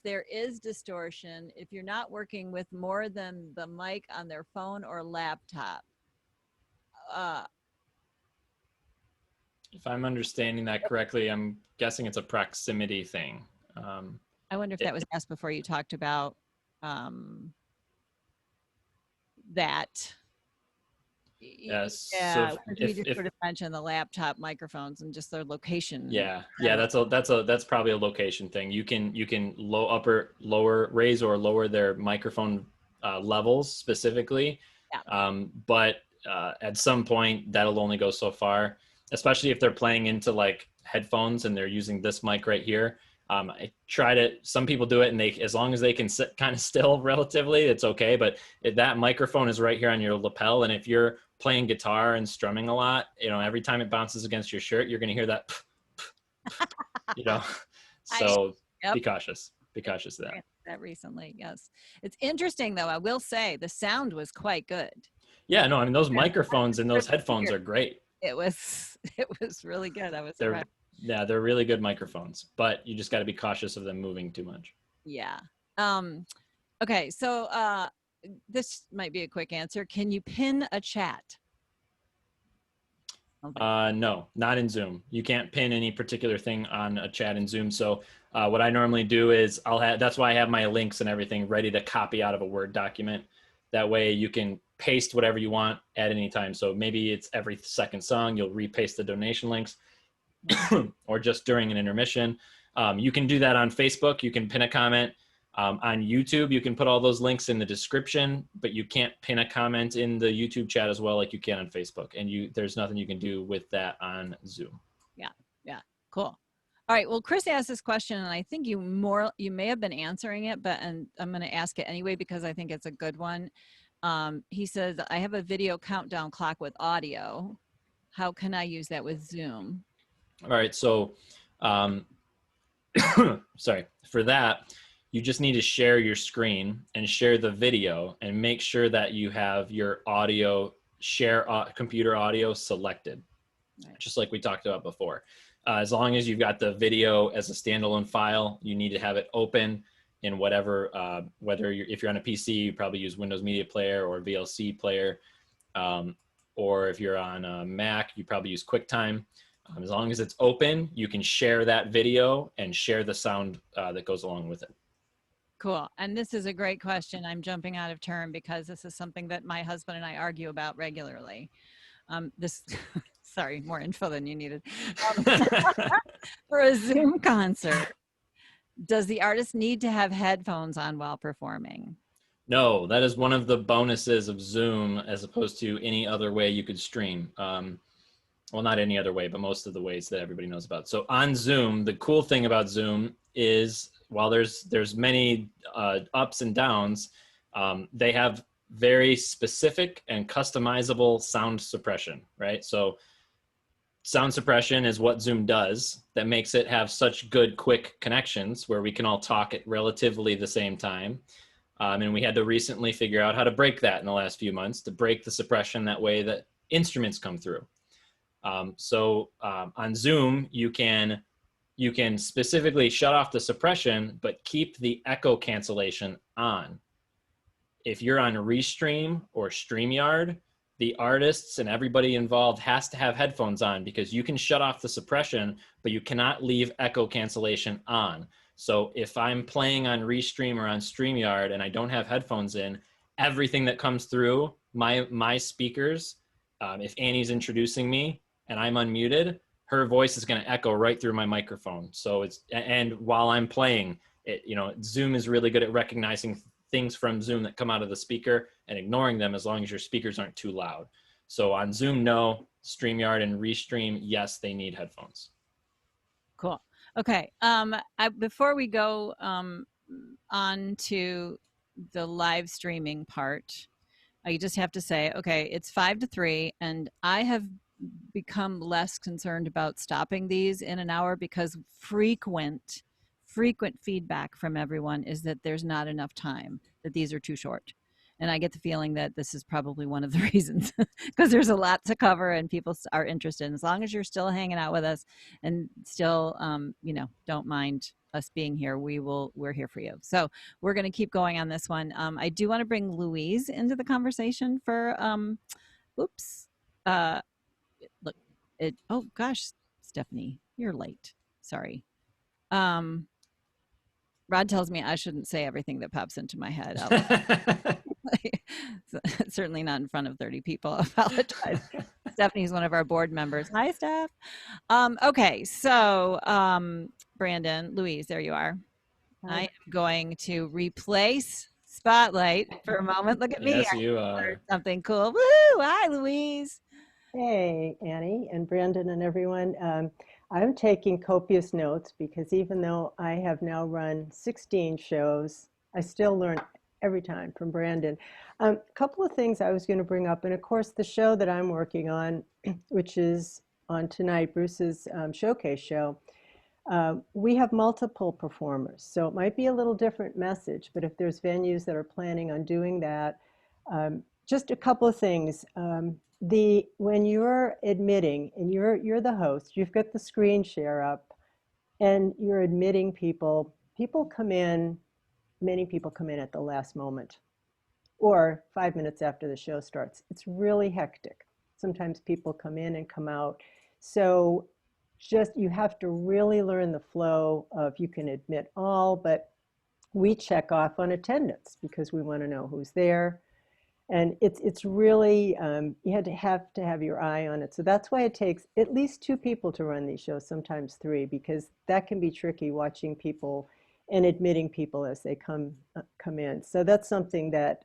there is distortion, if you're not working with more than the mic on their phone or laptop? If I'm understanding that correctly, I'm guessing it's a proximity thing. I wonder if that was asked before you talked about that. Yes. Yeah. So you just sort of mentioned the laptop microphones and just their location. Yeah. That's probably a location thing. You can raise or lower their microphone levels specifically. Yeah. But at some point that'll only go so far, especially if they're playing into like headphones and they're using this mic right here. Some people do it and as long as they can sit kind of still relatively, it's okay. But if that microphone is right here on your lapel, and if you're playing guitar and strumming a lot, every time it bounces against your shirt, you're going to hear that, so be cautious of that. That recently. Yes. It's interesting though. I will say the sound was quite good. Yeah, no, I mean, those microphones and those headphones are great. It was really good. I was surprised. Yeah, they're really good microphones, but you just got to be cautious of them moving too much. Yeah. Okay. So this might be a quick answer. Can you pin a chat? No, not in Zoom. You can't pin any particular thing on a chat in Zoom. So what I normally do is that's why I have my links and everything ready to copy out of a Word document. That way you can paste whatever you want at any time. So maybe it's every second song, you'll repaste the donation links or just during an intermission. You can do that on Facebook. You can pin a comment. On YouTube, you can put all those links in the description, but you can't pin a comment in the YouTube chat as well like you can on Facebook. And there's nothing you can do with that on Zoom. Yeah, cool. All right, well, Chris asked this question, and I think you may have been answering it, and I'm going to ask it anyway because I think it's a good one. He says, I have a video countdown clock with audio. How can I use that with Zoom? All right, so sorry for that. You just need to share your screen and share the video and make sure that you have your audio, computer audio selected, Right. just like we talked about before. As long as you've got the video as a standalone file, you need to have it open in whatever, if you're on a PC, you probably use Windows Media Player or VLC Player. Or if you're on a Mac, you probably use QuickTime. As long as it's open, you can share that video and share the sound that goes along with it. Cool. And this is a great question. I'm jumping out of turn because this is something that my husband and I argue about regularly. Sorry, more info than you needed. For a Zoom concert, does the artist need to have headphones on while performing? No, that is one of the bonuses of Zoom as opposed to any other way you could stream. Well, not any other way, but most of the ways that everybody knows about. So on Zoom, the cool thing about Zoom is while there's many ups and downs, they have very specific and customizable sound suppression, right? So sound suppression is what Zoom does that makes it have such good, quick connections where we can all talk at relatively the same time. And we had to recently figure out how to break that in the last few months, to break the suppression that way that instruments come through. So on Zoom, you can specifically shut off the suppression, but keep the echo cancellation on. If you're on Restream or StreamYard, the artists and everybody involved has to have headphones on because you can shut off the suppression, but you cannot leave echo cancellation on. So if I'm playing on Restream or on StreamYard and I don't have headphones in, everything that comes through my speakers, if Annie's introducing me and I'm unmuted, her voice is going to echo right through my microphone. So and while I'm playing, Zoom is really good at recognizing things from Zoom that come out of the speaker and ignoring them as long as your speakers aren't too loud. So on Zoom, no. StreamYard and Restream, yes, they need headphones. Cool. Okay. Before we go on to the live streaming part, I just have to say, okay, it's 5 to 3, and I have become less concerned about stopping these in an hour because frequent feedback from everyone is that there's not enough time, that these are too short. And I get the feeling that this is probably one of the reasons because there's a lot to cover and people are interested. And as long as you're still hanging out with us and still, don't mind us being here, we're here for you. So we're going to keep going on this one. I do want to bring Louise into the conversation for, oh gosh, Stephanie, you're late. Sorry. Rod tells me I shouldn't say everything that pops into my head. Certainly not in front of 30 people. I apologize. Stephanie's one of our board members. Hi, Steph. Okay, so Brandon, Louise, there you are. Hi. I am going to replace Spotlight for a moment. Look at me. Yes, you are. Something cool. Woo! Hi, Louise. Hey, Annie and Brandon and everyone. I'm taking copious notes because even though I have now run 16 shows, I still learn every time from Brandon. A couple of things I was going to bring up, and of course the show that I'm working on, which is on tonight, Bruce's showcase show, we have multiple performers. So it might be a little different message, but if there's venues that are planning on doing that, just a couple of things. When you're admitting and you're the host, you've got the screen share up and you're admitting people come in, many people come in at the last moment or 5 minutes after the show starts. It's really hectic. Sometimes people come in and come out. So you have to really learn the flow of, you can admit all, but we check off on attendance because we want to know who's there. And it's really, you have to have your eye on it. So that's why it takes at least 2 people to run these shows, sometimes 3, because that can be tricky, watching people and admitting people as they come in. So that's something that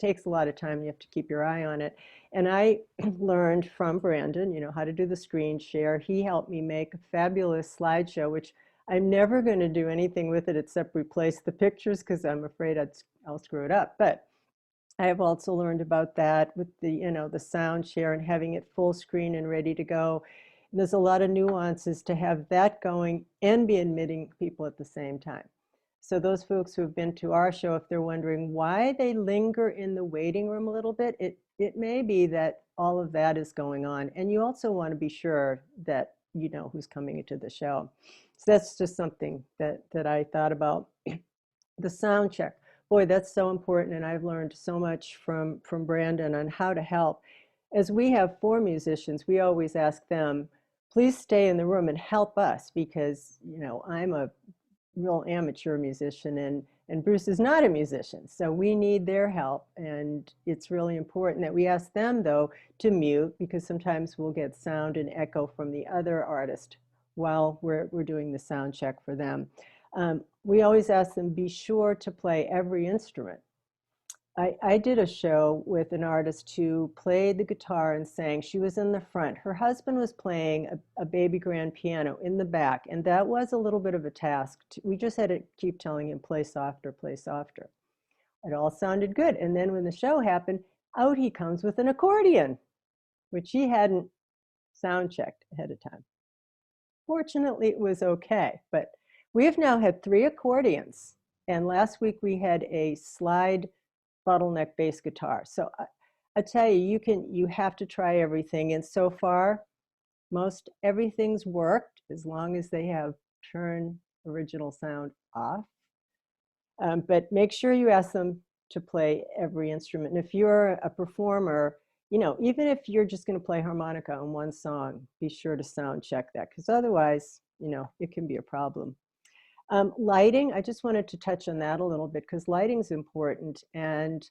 takes a lot of time. You have to keep your eye on it. And I learned from Brandon, how to do the screen share. He helped me make a fabulous slideshow, which I'm never going to do anything with it except replace the pictures because I'm afraid I'll screw it up. But I have also learned about that with the sound share and having it full screen and ready to go. And there's a lot of nuances to have that going and be admitting people at the same time. So those folks who have been to our show, if they're wondering why they linger in the waiting room a little bit, it may be that all of that is going on. And you also want to be sure that you know who's coming into the show. So that's just something that I thought about. The sound check. Boy, that's so important. And I've learned so much from Brandon on how to help. As we have 4 musicians, we always ask them, please stay in the room and help us, because, you know, I'm a real amateur musician and Bruce is not a musician. So we need their help. And it's really important that we ask them, though, to mute, because sometimes we'll get sound and echo from the other artist while we're doing the sound check for them. We always ask them, be sure to play every instrument. I did a show with an artist who played the guitar and sang. She was in the front. Her husband was playing a baby grand piano in the back, and that was a little bit of a task. We just had to keep telling him, play softer, play softer. It all sounded good. And then when the show happened, out he comes with an accordion, which he hadn't sound checked ahead of time. Fortunately, it was okay, but we have now had 3 accordions, and last week we had a slide bottleneck bass guitar. So I tell you, you have to try everything, and so far, most everything's worked as long as they have turn original sound off. But make sure you ask them to play every instrument. And if you're a performer, you know, even if you're just going to play harmonica on one song, be sure to sound check that, because otherwise, you know, it can be a problem. Lighting, I just wanted to touch on that a little bit, because lighting is important. And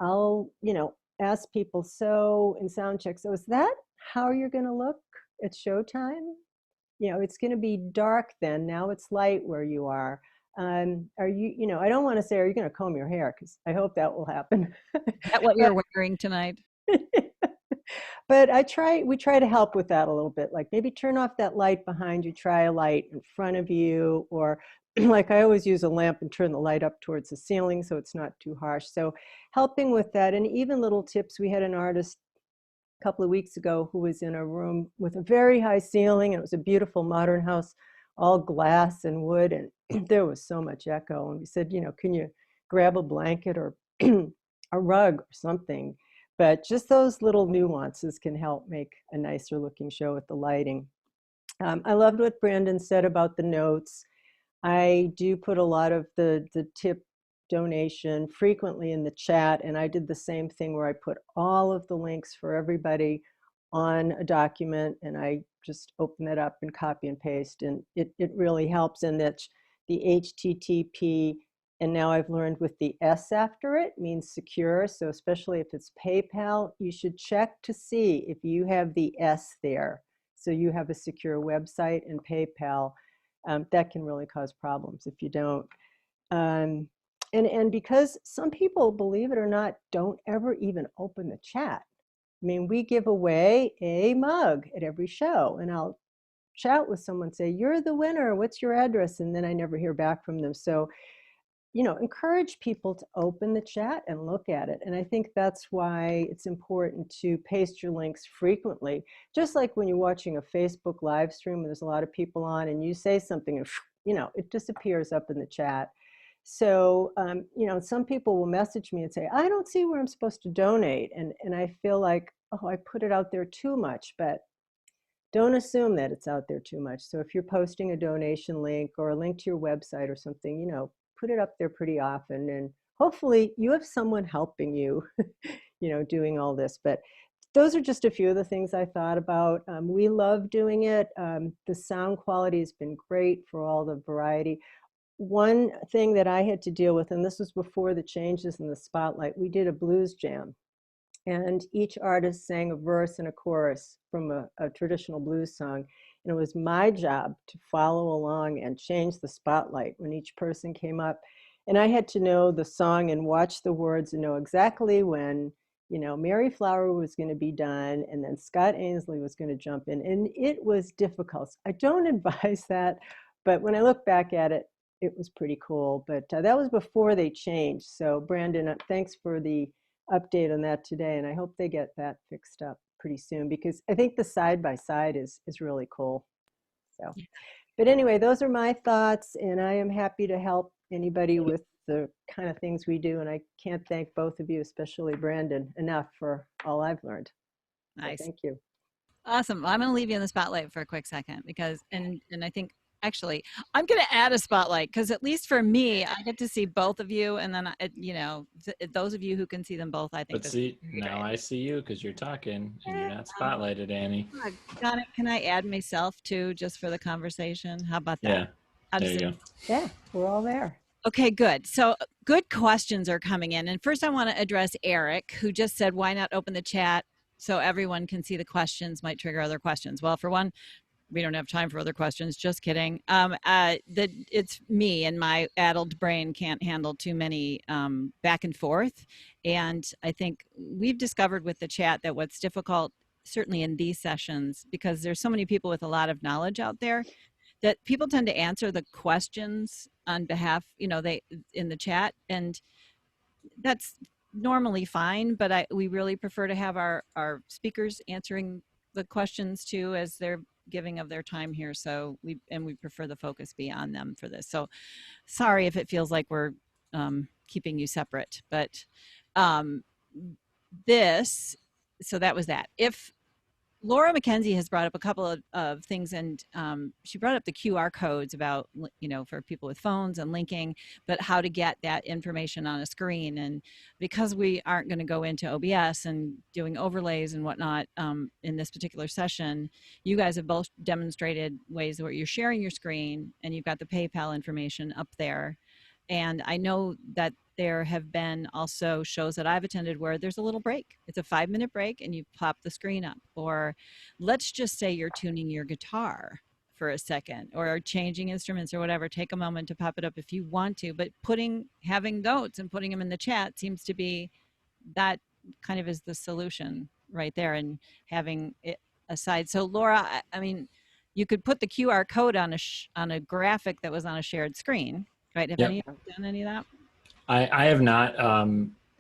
I'll, you know, ask people, so in sound check, so is that how you're going to look at showtime? You know, it's going to be dark then. Now it's light where you are. Are you, you know, I don't want to say, are you going to comb your hair? Because I hope that will happen. Is that what you're wearing tonight? But we try to help with that a little bit. Like maybe turn off that light behind you, try a light in front of you, or like I always use a lamp and turn the light up towards the ceiling so it's not too harsh. So helping with that, and even little tips. We had an artist a couple of weeks ago who was in a room with a very high ceiling, and it was a beautiful modern house, all glass and wood, and there was so much echo. And we said, you know, can you grab a blanket or a rug or something? But just those little nuances can help make a nicer looking show with the lighting. I loved what Brandon said about the notes. I do put a lot of the tip donation frequently in the chat, and I did the same thing where I put all of the links for everybody on a document, and I just open it up and copy and paste, and it really helps. And that the HTTP, and now I've learned with the S after it, means secure. So especially if it's PayPal, you should check to see if you have the S there. So you have a secure website and PayPal. That can really cause problems if you don't. And because some people, believe it or not, don't ever even open the chat. I mean, we give away a mug at every show, and I'll chat with someone, say, you're the winner, what's your address? And then I never hear back from them. So, you know, encourage people to open the chat and look at it. And I think that's why it's important to paste your links frequently. Just like when you're watching a Facebook live stream and there's a lot of people on and you say something and, you know, it disappears up in the chat. So, you know, some people will message me and say, I don't see where I'm supposed to donate. And I feel like, oh, I put it out there too much, but don't assume that it's out there too much. So if you're posting a donation link or a link to your website or something, you know, put it up there pretty often, and hopefully you have someone helping you, you know, doing all this. But those are just a few of the things I thought about. We love doing it. The sound quality has been great for all the variety. One thing that I had to deal with, and this was before the changes in the spotlight, we did a blues jam. And each artist sang a verse and a chorus from a traditional blues song. And it was my job to follow along and change the spotlight when each person came up. And I had to know the song and watch the words and know exactly when, you know, Mary Flower was going to be done and then Scott Ainsley was going to jump in. And it was difficult. I don't advise that, but when I look back at it, it was pretty cool. But that was before they changed. So Brandon, thanks for the update on that today, and I hope they get that fixed up pretty soon, because I think the side-by-side is really cool. So, but anyway, those are my thoughts, and I am happy to help anybody with the kind of things we do. And I can't thank both of you, especially Brandon, enough for all I've learned. So Nice. thank you. Awesome. Well, I'm going to leave you in the spotlight for a quick second because, and I think actually I'm going to add a spotlight because at least for me, I get to see both of you. And then, you know, those of you who can see them both, I think. But see, now I see you because you're talking and you're not spotlighted, Annie. Got it. Can I add myself too, just for the conversation? How about that? Yeah, How there does you it? go. Yeah, we're all there. Okay, good. So good questions are coming in. And first I want to address Eric, who just said, why not open the chat so everyone can see the questions, might trigger other questions. Well, for one, we don't have time for other questions. Just kidding. It's me and my addled brain can't handle too many back and forth. And I think we've discovered with the chat that what's difficult, certainly in these sessions, because there's so many people with a lot of knowledge out there, that people tend to answer the questions on behalf, you know, they in the chat, and that's normally fine, but we really prefer to have our speakers answering the questions too as they're giving of their time here. So we prefer the focus be on them for this. So sorry if it feels like we're keeping you separate, but so that was that. If Laura McKenzie has brought up a couple of things, and she brought up the QR codes about, you know, for people with phones and linking, but how to get that information on a screen. And because we aren't going to go into OBS and doing overlays and whatnot in this particular session, you guys have both demonstrated ways where you're sharing your screen and you've got the PayPal information up there. And I know that there have been also shows that I've attended where there's a little break. It's a 5-minute break and you pop the screen up. Or let's just say you're tuning your guitar for a second or changing instruments or whatever. Take a moment to pop it up if you want to. But having notes and putting them in the chat seems to be, that kind of is the solution right there, and having it aside. So Laura, I mean, you could put the QR code on a graphic that was on a shared screen, right? Have any of you done any of that? I have not.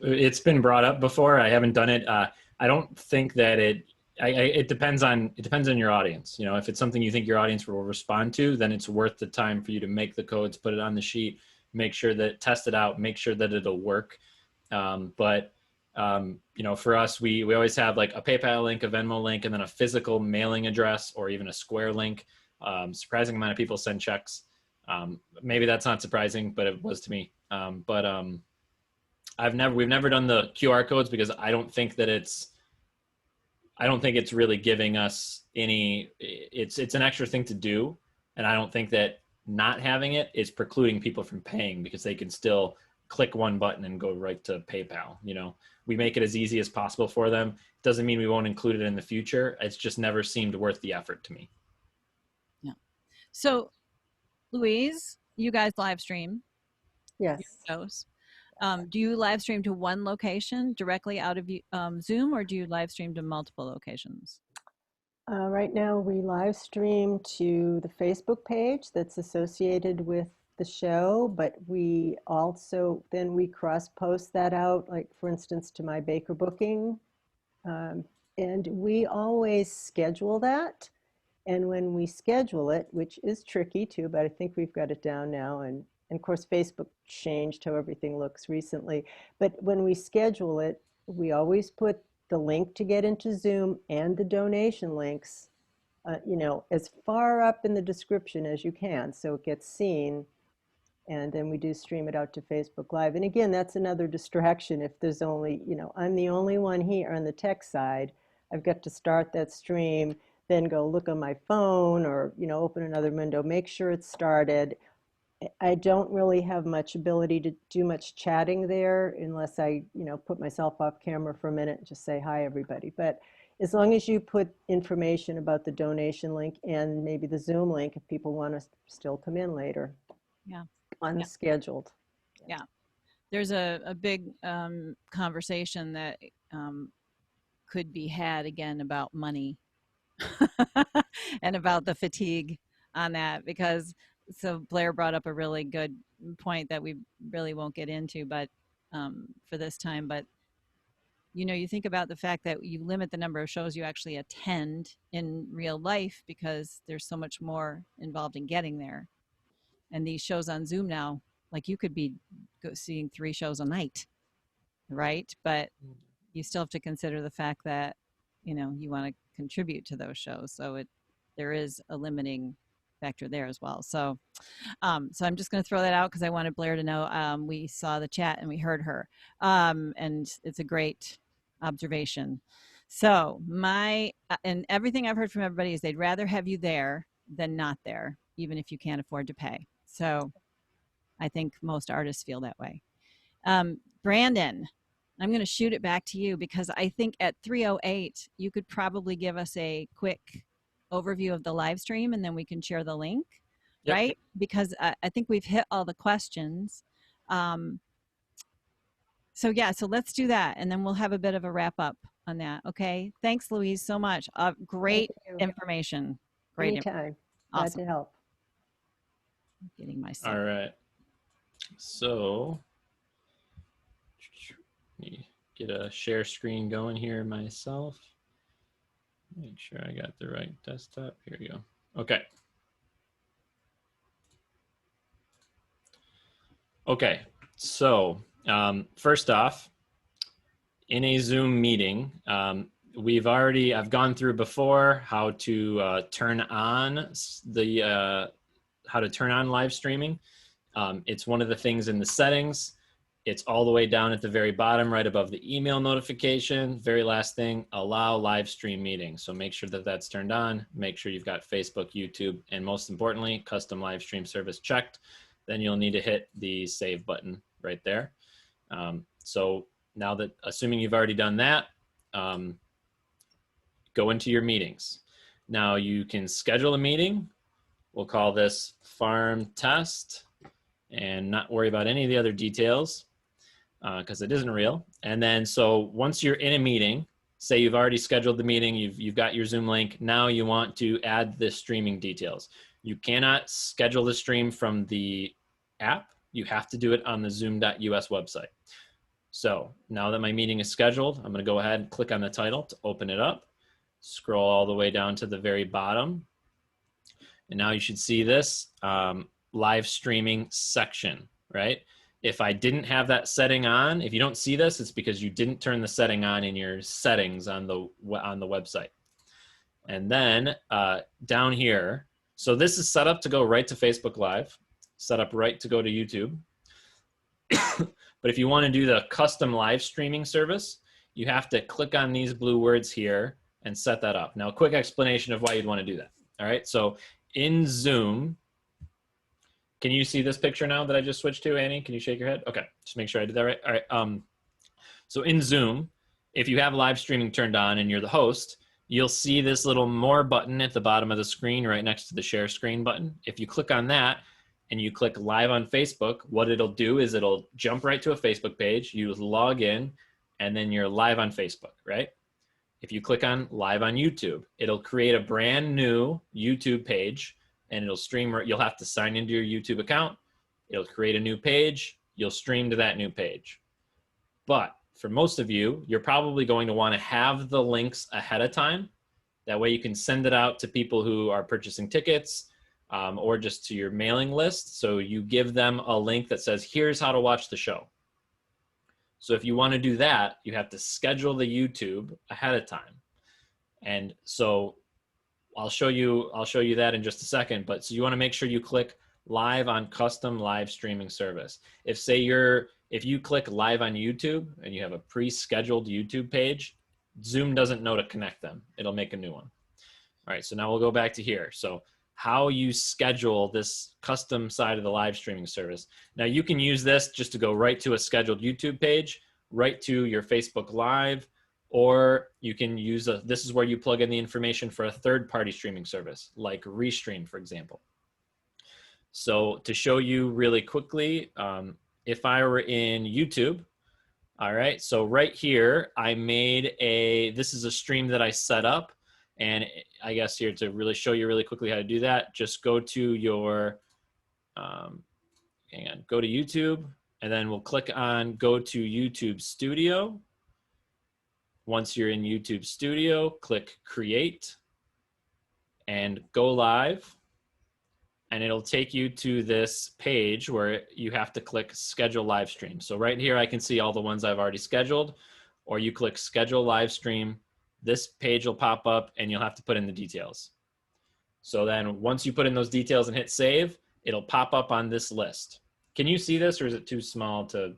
It's been brought up before. I haven't done it. I don't think that it depends on your audience. You know, if it's something you think your audience will respond to, then it's worth the time for you to make the codes, put it on the sheet, make sure that test it out, make sure that it'll work. But you know, for us, we always have like a PayPal link, a Venmo link, and then a physical mailing address or even a Square link. Surprising amount of people send checks. Maybe that's not surprising, but it was to me. We've never done the QR codes because I don't think it's really giving us any, it's an extra thing to do. And I don't think that not having it is precluding people from paying because they can still click one button and go right to PayPal. You know, we make it as easy as possible for them. Doesn't mean we won't include it in the future. It's just never seemed worth the effort to me. Yeah. So Louise, you guys live stream. Yes. Shows. Do you live stream to one location directly out of Zoom, or do you live stream to multiple locations? Right now we live stream to the Facebook page that's associated with the show, but we also then we cross post that out, like for instance to my Baker booking, and we always schedule that. And when we schedule it, which is tricky too, but I think we've got it down now, and of course Facebook changed how everything looks recently, but when we schedule it, we always put the link to get into Zoom and the donation links, you know, as far up in the description as you can, so it gets seen. And then we do stream it out to Facebook Live. And again, that's another distraction. If there's only, you know, I'm the only one here on the tech side, I've got to start that stream, then go look on my phone or, you know, open another window, make sure it's started. I don't really have much ability to do much chatting there unless I, you know, put myself off camera for a minute and just say hi everybody. But as long as you put information about the donation link and maybe the Zoom link if people want to still come in later. Yeah. Unscheduled. Yeah. There's a big conversation that could be had again about money and about the fatigue on that, because so Blair brought up a really good point that we really won't get into, but for this time, but you know, you think about the fact that you limit the number of shows you actually attend in real life because there's so much more involved in getting there. And these shows on Zoom now, like you could be seeing 3 shows a night, right? But you still have to consider the fact that, you know, you want to contribute to those shows. So there is a limiting factor there as well. So, so I'm just going to throw that out because I wanted Blair to know we saw the chat and we heard her. And it's a great observation. So and everything I've heard from everybody is they'd rather have you there than not there, even if you can't afford to pay. So I think most artists feel that way. Brandon, I'm going to shoot it back to you because I think at 3:08, you could probably give us a quick overview of the live stream and then we can share the link, Yep. right? Because I think we've hit all the questions. So yeah, so let's do that and then we'll have a bit of a wrap up on that. Okay. Thanks, Louise, so much. Great information. Great. Anytime. Glad Awesome. to help. Getting myself. All right. So let me get a share screen going here myself. Make sure I got the right desktop. Here we go. Okay. Okay. So first off, in a Zoom meeting, I've gone through before how to turn on live streaming. It's one of the things in the settings. It's all the way down at the very bottom, right above the email notification. Very last thing, allow live stream meetings. So make sure that that's turned on. Make sure you've got Facebook, YouTube, and most importantly, custom live stream service checked. Then you'll need to hit the save button right there. So now that, assuming you've already done that, go into your meetings. Now you can schedule a meeting. We'll call this farm test and not worry about any of the other details because it isn't real. And then, so once you're in a meeting, say you've already scheduled the meeting, you've got your Zoom link, now you want to add the streaming details. You cannot schedule the stream from the app. You have to do it on the zoom.us website. So now that my meeting is scheduled, I'm going to go ahead and click on the title to open it up, scroll all the way down to the very bottom. And now you should see this live streaming section, right? If I didn't have that setting on, if you don't see this, it's because you didn't turn the setting on in your settings on the website. And then down here, so this is set up to go right to Facebook Live, set up right to go to YouTube. But if you want to do the custom live streaming service, you have to click on these blue words here and set that up. Now, a quick explanation of why you'd want to do that. All right, so in Zoom, can you see this picture now that I just switched to, Annie? Can you shake your head? Okay, just make sure I did that right. All right, so in Zoom, if you have live streaming turned on and you're the host, you'll see this little more button at the bottom of the screen right next to the share screen button. If you click on that and you click live on Facebook, what it'll do is it'll jump right to a Facebook page. You log in and then you're live on Facebook, right? If you click on live on YouTube, it'll create a brand new YouTube page and it'll stream. You'll have to sign into your YouTube account. It'll create a new page. You'll stream to that new page. But for most of you, you're probably going to want to have the links ahead of time. That way you can send it out to people who are purchasing tickets or just to your mailing list. So you give them a link that says, here's how to watch the show. So if you want to do that, you have to schedule the YouTube ahead of time. And so I'll show you that in just a second, but so you want to make sure you click live on custom live streaming service. If you click live on YouTube and you have a pre-scheduled YouTube page, Zoom doesn't know to connect them. It'll make a new one. All right, so now we'll go back to here. So how you schedule this custom side of the live streaming service. Now you can use this just to go right to a scheduled YouTube page, right to your Facebook Live, or you can use this is where you plug in the information for a third-party streaming service, like Restream, for example. So to show you really quickly, if I were in YouTube, all right, so right here, this is a stream that I set up. And I guess here to really show you really quickly how to do that, just go to your, go to YouTube, and then we'll click on go to YouTube Studio. Once you're in YouTube Studio, click Create and go live. and it'll take you to this page where you have to click schedule live stream. So right here, I can see all the ones I've already scheduled, or you click schedule live stream. This page will pop up and you'll have to put in the details. So then once you put in those details and hit save, it'll pop up on this list. Can you see this, or is it too small to?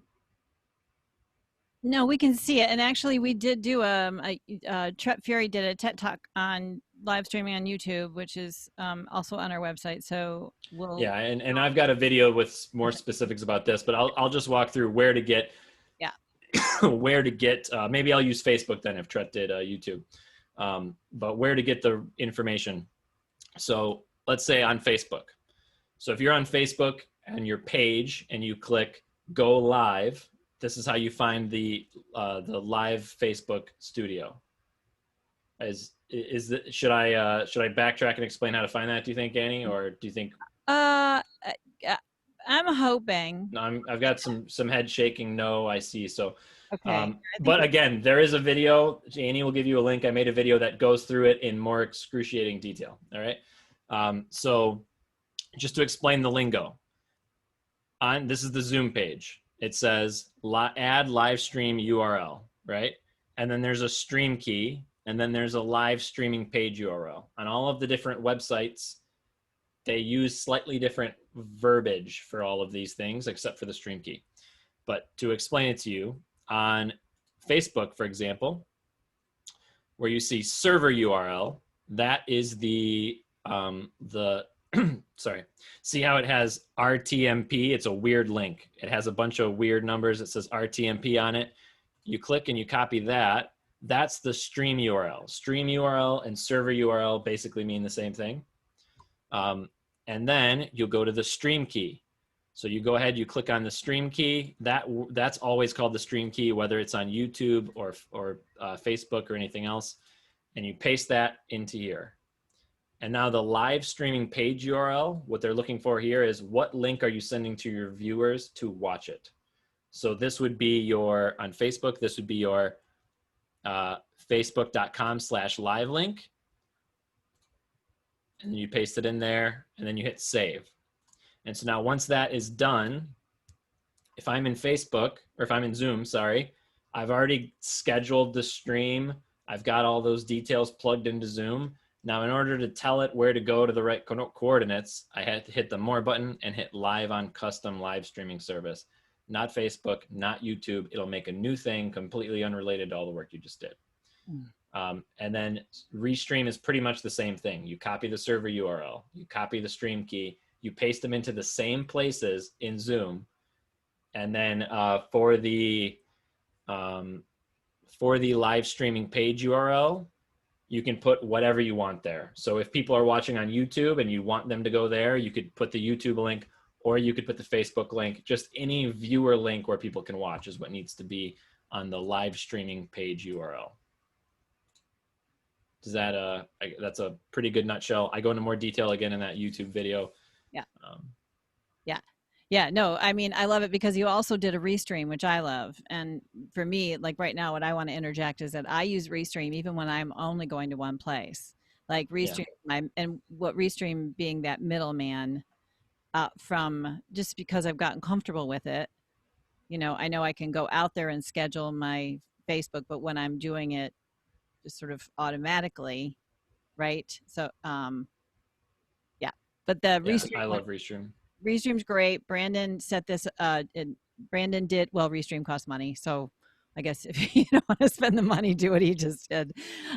No, we can see it. And actually, we did do Tret Fury did a TED Talk on live streaming on YouTube, which is also on our website. So we'll. Yeah, and I've got a video with more specifics about this, but I'll just walk through where to get. Yeah. Where to get? Maybe I'll use Facebook then if Tret did YouTube, but where to get the information. So let's say on Facebook. So if you're on Facebook and your page and you click go live, this is how you find the live Facebook studio. Should I backtrack and explain how to find that? Do you think, Annie, or do you think? I'm hoping. I've got some head shaking. No, I see. So, Okay. But again, there is a video. Annie will give you a link. I made a video that goes through it in more excruciating detail. All right. So just to explain the lingo, this is the Zoom page. It says add live stream URL, right? And then there's a stream key, and then there's a live streaming page URL. On all of the different websites, they use slightly different verbiage for all of these things, except for the stream key. But to explain it to you, on Facebook, for example, where you see server URL, that is sorry, see how it has RTMP? It's a weird link. It has a bunch of weird numbers. It says RTMP on it. You click and you copy that. That's the stream URL. Stream URL and server URL basically mean the same thing. And then you'll go to the stream key. So you go ahead, you click on the stream key. That's always called the stream key, whether it's on YouTube or Facebook or anything else. And you paste that into here. And now the live streaming page URL, what they're looking for here is what link are you sending to your viewers to watch it? So this would be on Facebook, this would be your facebook.com/live link. And you paste it in there and then you hit save. And so now once that is done, if I'm in Facebook, or if I'm in Zoom, sorry, I've already scheduled the stream. I've got all those details plugged into Zoom. Now, in order to tell it where to go to the right coordinates, I had to hit the more button and hit live on custom live streaming service. Not Facebook, not YouTube. It'll make a new thing completely unrelated to all the work you just did. And then Restream is pretty much the same thing. You copy the server URL, you copy the stream key, you paste them into the same places in Zoom. And then for the live streaming page URL, you can put whatever you want there. So if people are watching on YouTube and you want them to go there, you could put the YouTube link, or you could put the Facebook link. Just any viewer link where people can watch is what needs to be on the live streaming page URL. Does that, that's a pretty good nutshell. I go into more detail again in that YouTube video. Yeah. Yeah, no, I mean, I love it because you also did a Restream, which I love. And for me, like right now, what I want to interject is that I use Restream even when I'm only going to one place. Like Restream, and what Restream being that middleman from, just because I've gotten comfortable with it. You know I can go out there and schedule my Facebook, but when I'm doing it just sort of automatically, right? So, yeah, but the Restream, I love Restream. Restream's great. Brandon set this, Brandon did, well, Restream costs money. So I guess if you don't want to spend the money, do what he just did.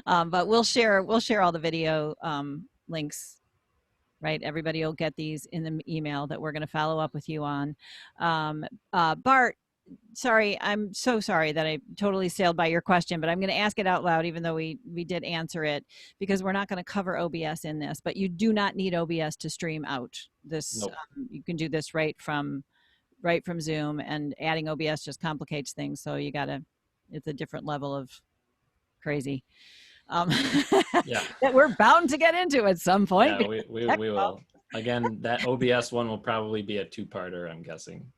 But we'll share all the video links, right? Everybody will get these in the email that we're going to follow up with you on. Bart, sorry, I'm so sorry that I totally sailed by your question, but I'm going to ask it out loud, even though we did answer it, because we're not going to cover OBS in this, but you do not need OBS to stream out this. Nope. You can do this right from Zoom, and adding OBS just complicates things. So it's a different level of crazy that we're bound to get into at some point. Yeah, we will. Again, that OBS one will probably be a two-parter, I'm guessing.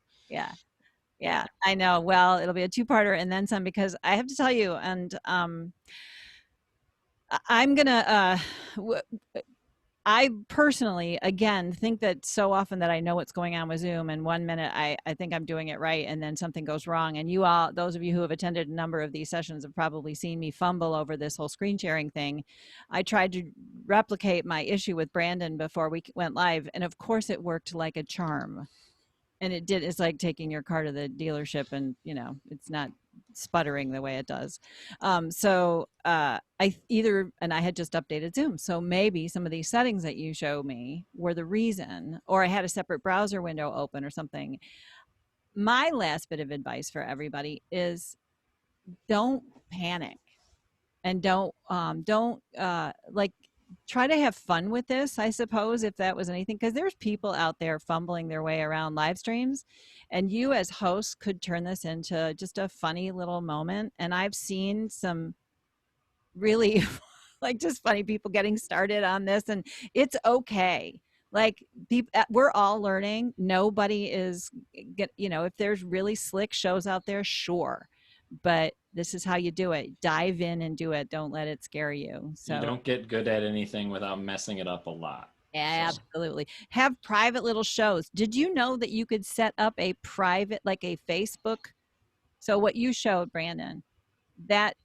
Yeah, I know. Well, it'll be a two-parter and then some, because I have to tell you, and I'm gonna I personally, again, think that so often that I know what's going on with Zoom, and 1 minute I think I'm doing it right, and then something goes wrong. And you all, those of you who have attended a number of these sessions, have probably seen me fumble over this whole screen sharing thing. I tried to replicate my issue with Brandon before we went live, and of course it worked like a charm. And it did. It's like taking your car to the dealership, and it's not sputtering the way it does. And I had just updated Zoom, so maybe some of these settings that you show me were the reason, or I had a separate browser window open or something. My last bit of advice for everybody is don't panic, and don't like, try to have fun with this, I suppose, if that was anything, because there's people out there fumbling their way around live streams, and you as hosts could turn this into just a funny little moment. And I've seen some really like just funny people getting started on this, and it's okay. Like, we're all learning. Nobody is if there's really slick shows out there, sure, but this is how you do it. Dive in and do it. Don't let it scare you. So You don't get good at anything without messing it up a lot. So, absolutely. Have private little shows. Did you know that you could set up a private, like a Facebook? So what you showed, Brandon, that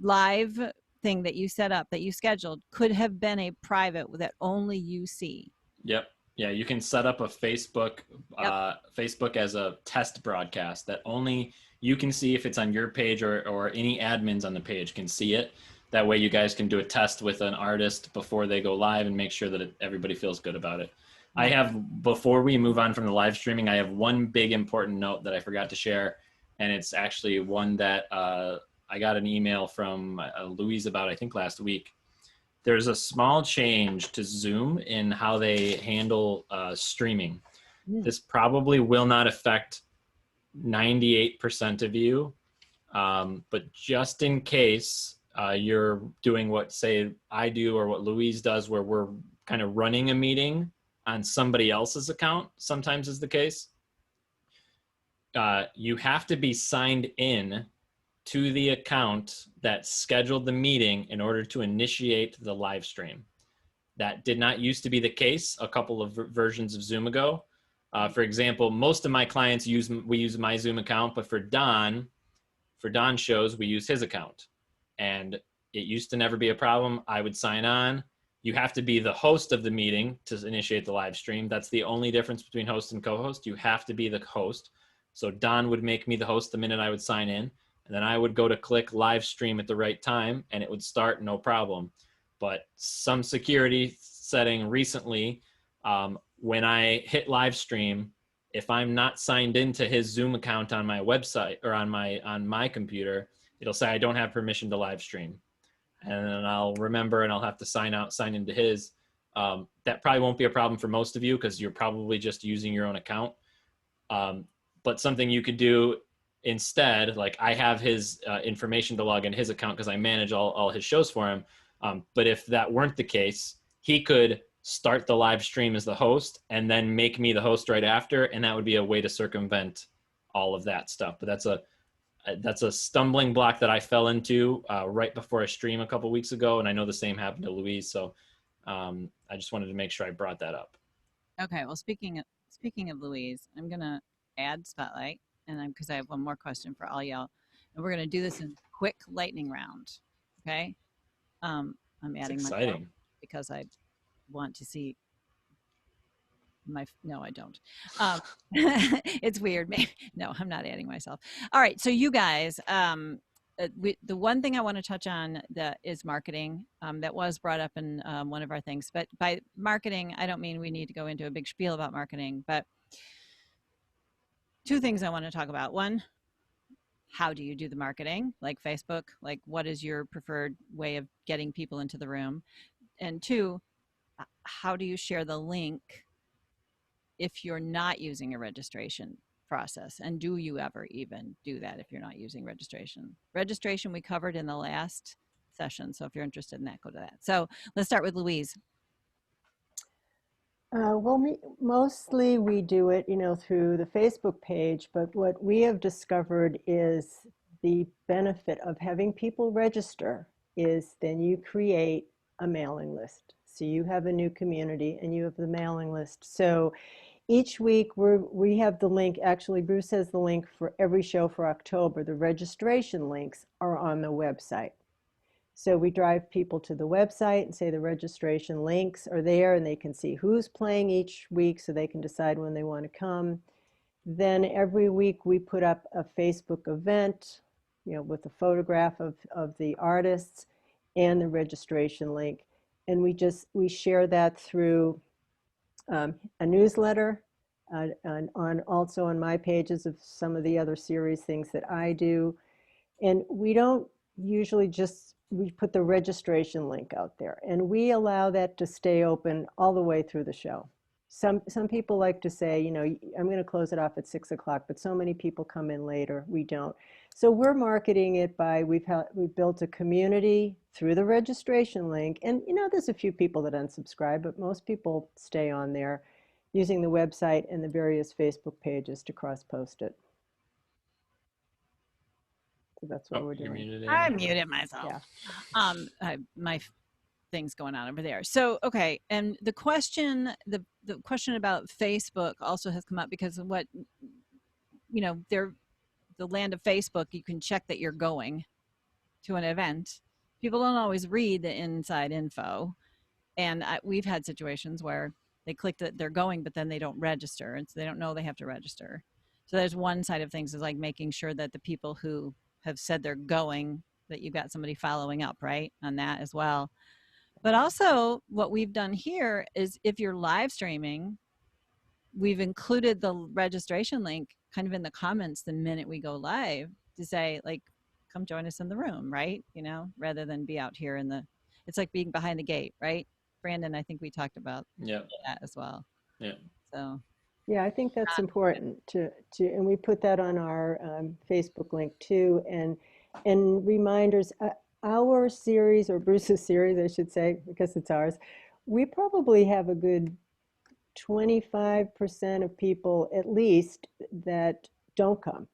live thing that you set up, that you scheduled, could have been a private that only you see. yep. Yeah, you can set up a Facebook Yep. Facebook as a test broadcast that only you can see if it's on your page, or any admins on the page can see it. That way you guys can do a test with an artist before they go live and make sure that everybody feels good about it. I have, before we move on from the live streaming, I have one big important note that I forgot to share. And it's actually one that I got an email from Louise about, I think last week. There's a small change to Zoom in how they handle streaming. This probably will not affect 98% of you, but just in case you're doing what, say, I do, or what Louise does, where we're kind of running a meeting on somebody else's account, sometimes is the case. You have to be signed in to the account that scheduled the meeting in order to initiate the live stream. That did not used to be the case a couple of versions of Zoom ago. For example, most of my clients use my Zoom account, but for Don shows, we use his account. And it used to never be a problem. I would sign on. You have to be the host of the meeting to initiate the live stream. That's the only difference between host and co-host. You have to be the host. So Don would make me the host the minute I would sign in. And then I would go to click live stream at the right time, and it would start, no problem. But some security setting recently, when I hit live stream, if I'm not signed into his Zoom account on my website or on my computer, it'll say I don't have permission to live stream. And then I'll remember, and I'll have to sign into his. That probably won't be a problem for most of you, because you're probably just using your own account. But something you could do instead, like, I have his information to log in his account because I manage all his shows for him. But if that weren't the case, he could start the live stream as the host and then make me the host right after. And that would be a way to circumvent all of that stuff. But that's a stumbling block that I fell into right before a stream a couple weeks ago. And I know the same happened to Louise. So I just wanted to make sure I brought that up. Okay. Well, speaking of Louise, I'm going to add Spotlight, and because I have one more question for all y'all, and we're going to do this in quick lightning round. Okay. I'm adding myself because I want to see no, I don't. It's weird. Maybe. No, I'm not adding myself. All right. So you guys, the one thing I want to touch on is marketing. That was brought up in one of our things, but by marketing, I don't mean we need to go into a big spiel about marketing, but two things I want to talk about. One, how do you do the marketing? Like Facebook, like what is your preferred way of getting people into the room? And two, how do you share the link if you're not using a registration process? And do you ever even do that if you're not using registration? Registration we covered in the last session. So if you're interested in that, go to that. So let's start with Louise. Well, mostly we do it, through the Facebook page, but what we have discovered is the benefit of having people register is then you create a mailing list. So you have a new community and you have the mailing list. So each week we have the link. Actually, Bruce has the link for every show for October. The registration links are on the website. So we drive people to the website and say the registration links are there, and they can see who's playing each week so they can decide when they want to come. Then every week we put up a Facebook event, with a photograph of the artists and the registration link. And we share that through a newsletter, and also on my pages of some of the other series things that I do. And we don't usually we put the registration link out there, and we allow that to stay open all the way through the show. Some people like to say, I'm going to close it off at 6 o'clock, but so many people come in later. We don't. So we're marketing it by we've built a community through the registration link, and there's a few people that unsubscribe, but most people stay on there using the website and the various Facebook pages to cross-post it. So that's what we're You're doing. muted, I Annie. muted myself. Yeah. My things going on over there. So, okay. And the question about Facebook also has come up because of what, they're the land of Facebook. You can check that you're going to an event. People don't always read the inside info. And we've had situations where they click that they're going, but then they don't register. And so they don't know they have to register. So there's one side of things is like making sure that the people who have said they're going, that you've got somebody following up, right, on that as well. But also what we've done here is if you're live streaming, we've included the registration link kind of in the comments the minute we go live to say, like, come join us in the room, right? Rather than be out here it's like being behind the gate, right? Brandon, I think we talked about that as well. Yeah. So. Yeah, I think that's important and we put that on our Facebook link too, and reminders. Our series, or Bruce's series, I should say, because it's ours, we probably have a good 25% of people at least that don't come.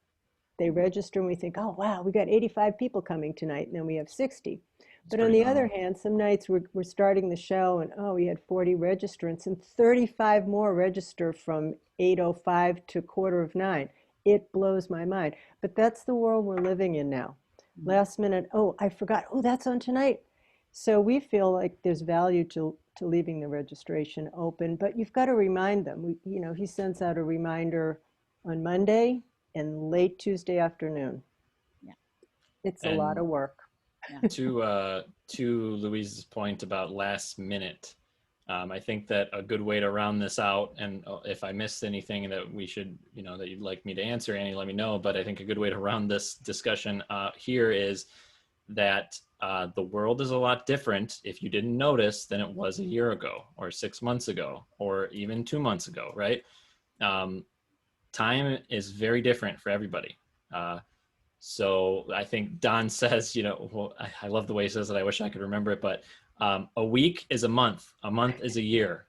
They register and we think, oh, wow, we got 85 people coming tonight, and then we have 60. But on the other hand, some nights we're starting the show and, we had 40 registrants and 35 more register from 8:05 to 8:45. It blows my mind. But that's the world we're living in now. Last minute, I forgot, that's on tonight. So we feel like there's value to leaving the registration open, but you've got to remind them. He sends out a reminder on Monday and late Tuesday afternoon. Yeah. It's a lot of work. Yeah. To Louise's point about last minute, I think that a good way to round this out, and if I missed anything that we should, that you'd like me to answer, Annie, let me know. But I think a good way to round this discussion here is that the world is a lot different, if you didn't notice, than it was a year ago or 6 months ago or even 2 months ago, right? Time is very different for everybody. So I think Don says, I love the way he says it. I wish I could remember it, but a week is a month is a year,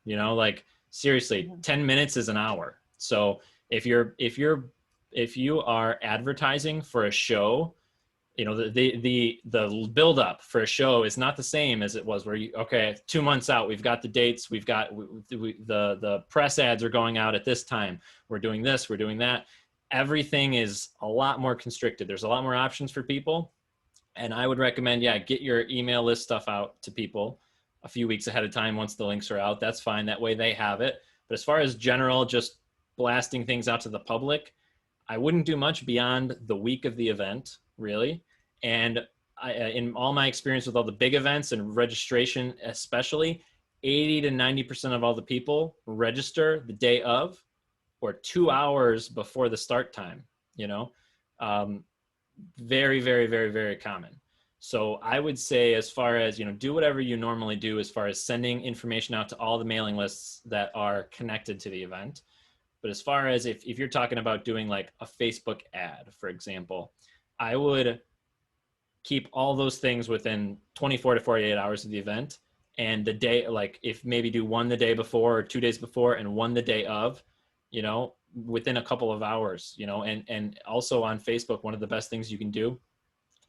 seriously, 10 minutes is an hour. So if you are advertising for a show, the build up for a show is not the same as it was where 2 months out, we've got the dates, we've got the press ads are going out at this time. We're doing this, we're doing that. Everything is a lot more constricted. There's a lot more options for people. And I would recommend, get your email list stuff out to people a few weeks ahead of time. Once the links are out, that's fine. That way they have it. But as far as general, just blasting things out to the public, I wouldn't do much beyond the week of the event, really. And in all my experience with all the big events and registration, especially, 80 to 90% of all the people register the day of or 2 hours before the start time, very, very, very, very common. So I would say, as far as, do whatever you normally do as far as sending information out to all the mailing lists that are connected to the event. But as far as if you're talking about doing like a Facebook ad, for example, I would keep all those things within 24 to 48 hours of the event. And the day, like if maybe do one the day before or 2 days before and one the day of, within a couple of hours, and also on Facebook, one of the best things you can do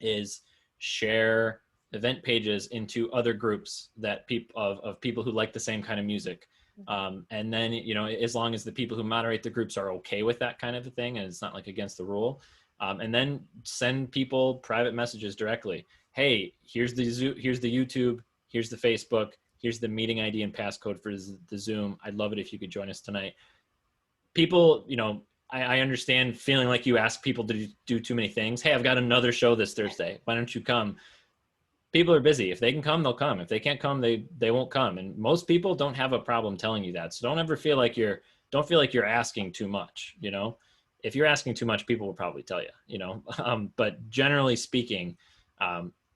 is share event pages into other groups that of people who like the same kind of music. And then, you know, as long as the people who moderate the groups are okay with that kind of a thing, and it's not like against the rule, and then send people private messages directly. Hey, here's the YouTube, here's the Facebook, here's the meeting ID and passcode for the Zoom. I'd love it if you could join us tonight. People, you know, I understand feeling like you ask people to do too many things. Hey, I've got another show this Thursday. Why don't you come? People are busy. If they can come, they'll come. If they can't come, they won't come. And most people don't have a problem telling you that. So don't ever feel like don't feel like you're asking too much, you know? If you're asking too much, people will probably tell you, you know? But generally speaking,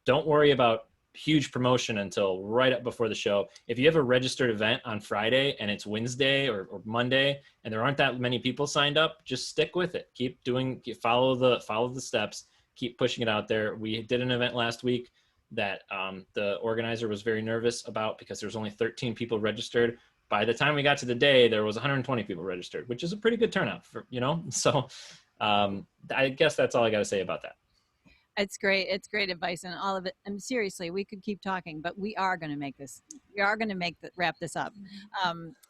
don't worry about huge promotion until right up before the show. If you have a registered event on Friday and it's Wednesday or Monday and there aren't that many people signed up, just stick with it. Follow the steps, keep pushing it out there. We did an event last week that the organizer was very nervous about because there was only 13 people registered. By the time we got to the day, there was 120 people registered, which is a pretty good turnout for, you know? So I guess that's all I got to say about that. It's great. It's great advice and all of it. And seriously, we could keep talking, but we are going to make this, wrap this up.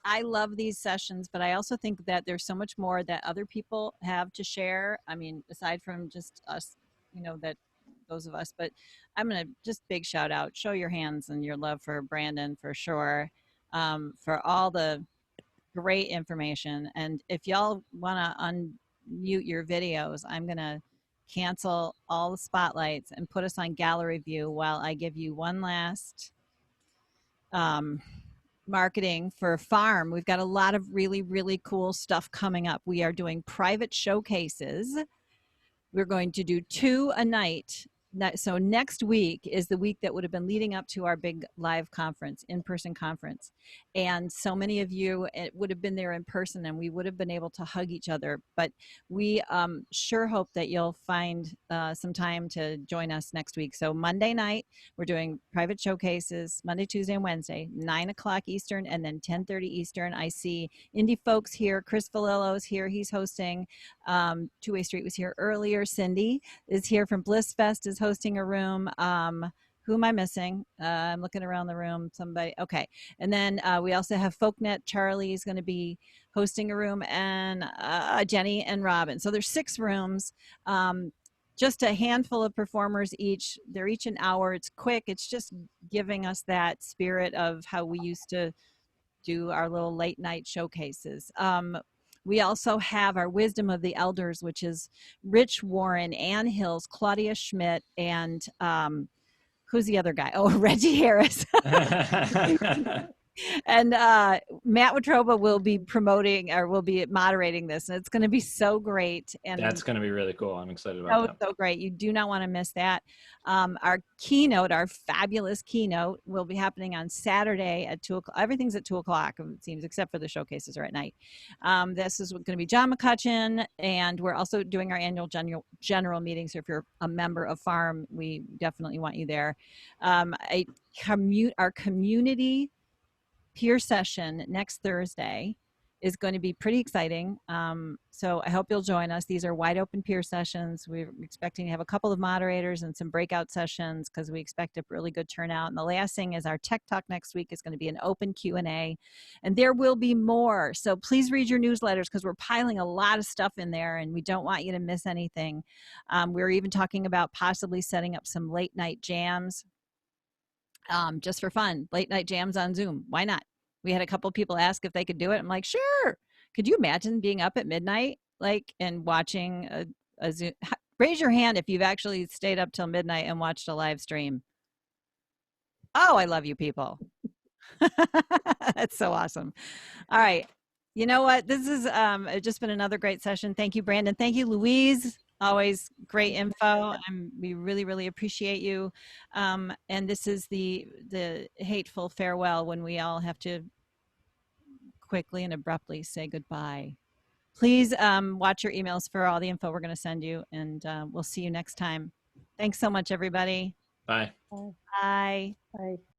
I love these sessions, but I also think that there's so much more that other people have to share. I mean, aside from just us, you know, those of us, but I'm going to just big shout out, show your hands and your love for Brandon for sure, for all the great information. And if y'all want to unmute your videos, I'm going to cancel all the spotlights and put us on gallery view while I give you one last marketing for Farm. We've got a lot of really, really cool stuff coming up. We are doing private showcases. We're going to do 2 a night. So next week is the week that would have been leading up to our big live conference, in-person conference. And so many of you would have been there in person and we would have been able to hug each other. But we sure hope that you'll find some time to join us next week. So Monday night, we're doing private showcases, Monday, Tuesday, and Wednesday, 9 o'clock Eastern and then 10:30 Eastern. I see indie folks here. Chris Valillo's here. He's hosting. Two-Way Street was here earlier. Cindy is here from Bliss Fest, is hosting a room. Who am I missing? I'm looking around the room. Somebody. Okay. And then we also have FolkNet. Charlie is going to be hosting a room, and Jenny and Robin. So there's 6 rooms. Just a handful of performers each. They're each an hour. It's quick. It's just giving us that spirit of how we used to do our little late night showcases. We also have our Wisdom of the Elders, which is Rich Warren, Ann Hills, Claudia Schmidt, and who's the other guy? Oh, Reggie Harris. And Matt Watroba will be promoting or will be moderating this, and it's going to be so great. And that's going to be really cool. I'm excited about that. So great. You do not want to miss that. Our keynote, our fabulous keynote, will be happening on Saturday at 2 o'clock. Everything's at 2 o'clock, it seems, except for the showcases are at night. This is going to be John McCutcheon, and we're also doing our annual general meeting. So if you're a member of Farm, we definitely want you there. Our community peer session next Thursday is going to be pretty exciting. So I hope you'll join us. These are wide open peer sessions. We're expecting to have a couple of moderators and some breakout sessions because we expect a really good turnout. And the last thing is our Tech Talk next week is going to be an open Q&A, and there will be more. So please read your newsletters because we're piling a lot of stuff in there and we don't want you to miss anything. We're even talking about possibly setting up some late night jams just for fun, late night jams on Zoom. Why not? We had a couple of people ask if they could do it. I'm like, sure. Could you imagine being up at midnight, and watching a Zoom? Raise your hand if you've actually stayed up till midnight and watched a live stream. Oh, I love you people. That's so awesome. All right. You know what? This is just been another great session. Thank you, Brandon. Thank you, Louise. Always great info. We really, really appreciate you. And this is the hateful farewell when we all have to quickly and abruptly say goodbye. Please watch your emails for all the info we're going to send you, and we'll see you next time. Thanks so much, everybody. Bye. Bye. Bye. Bye.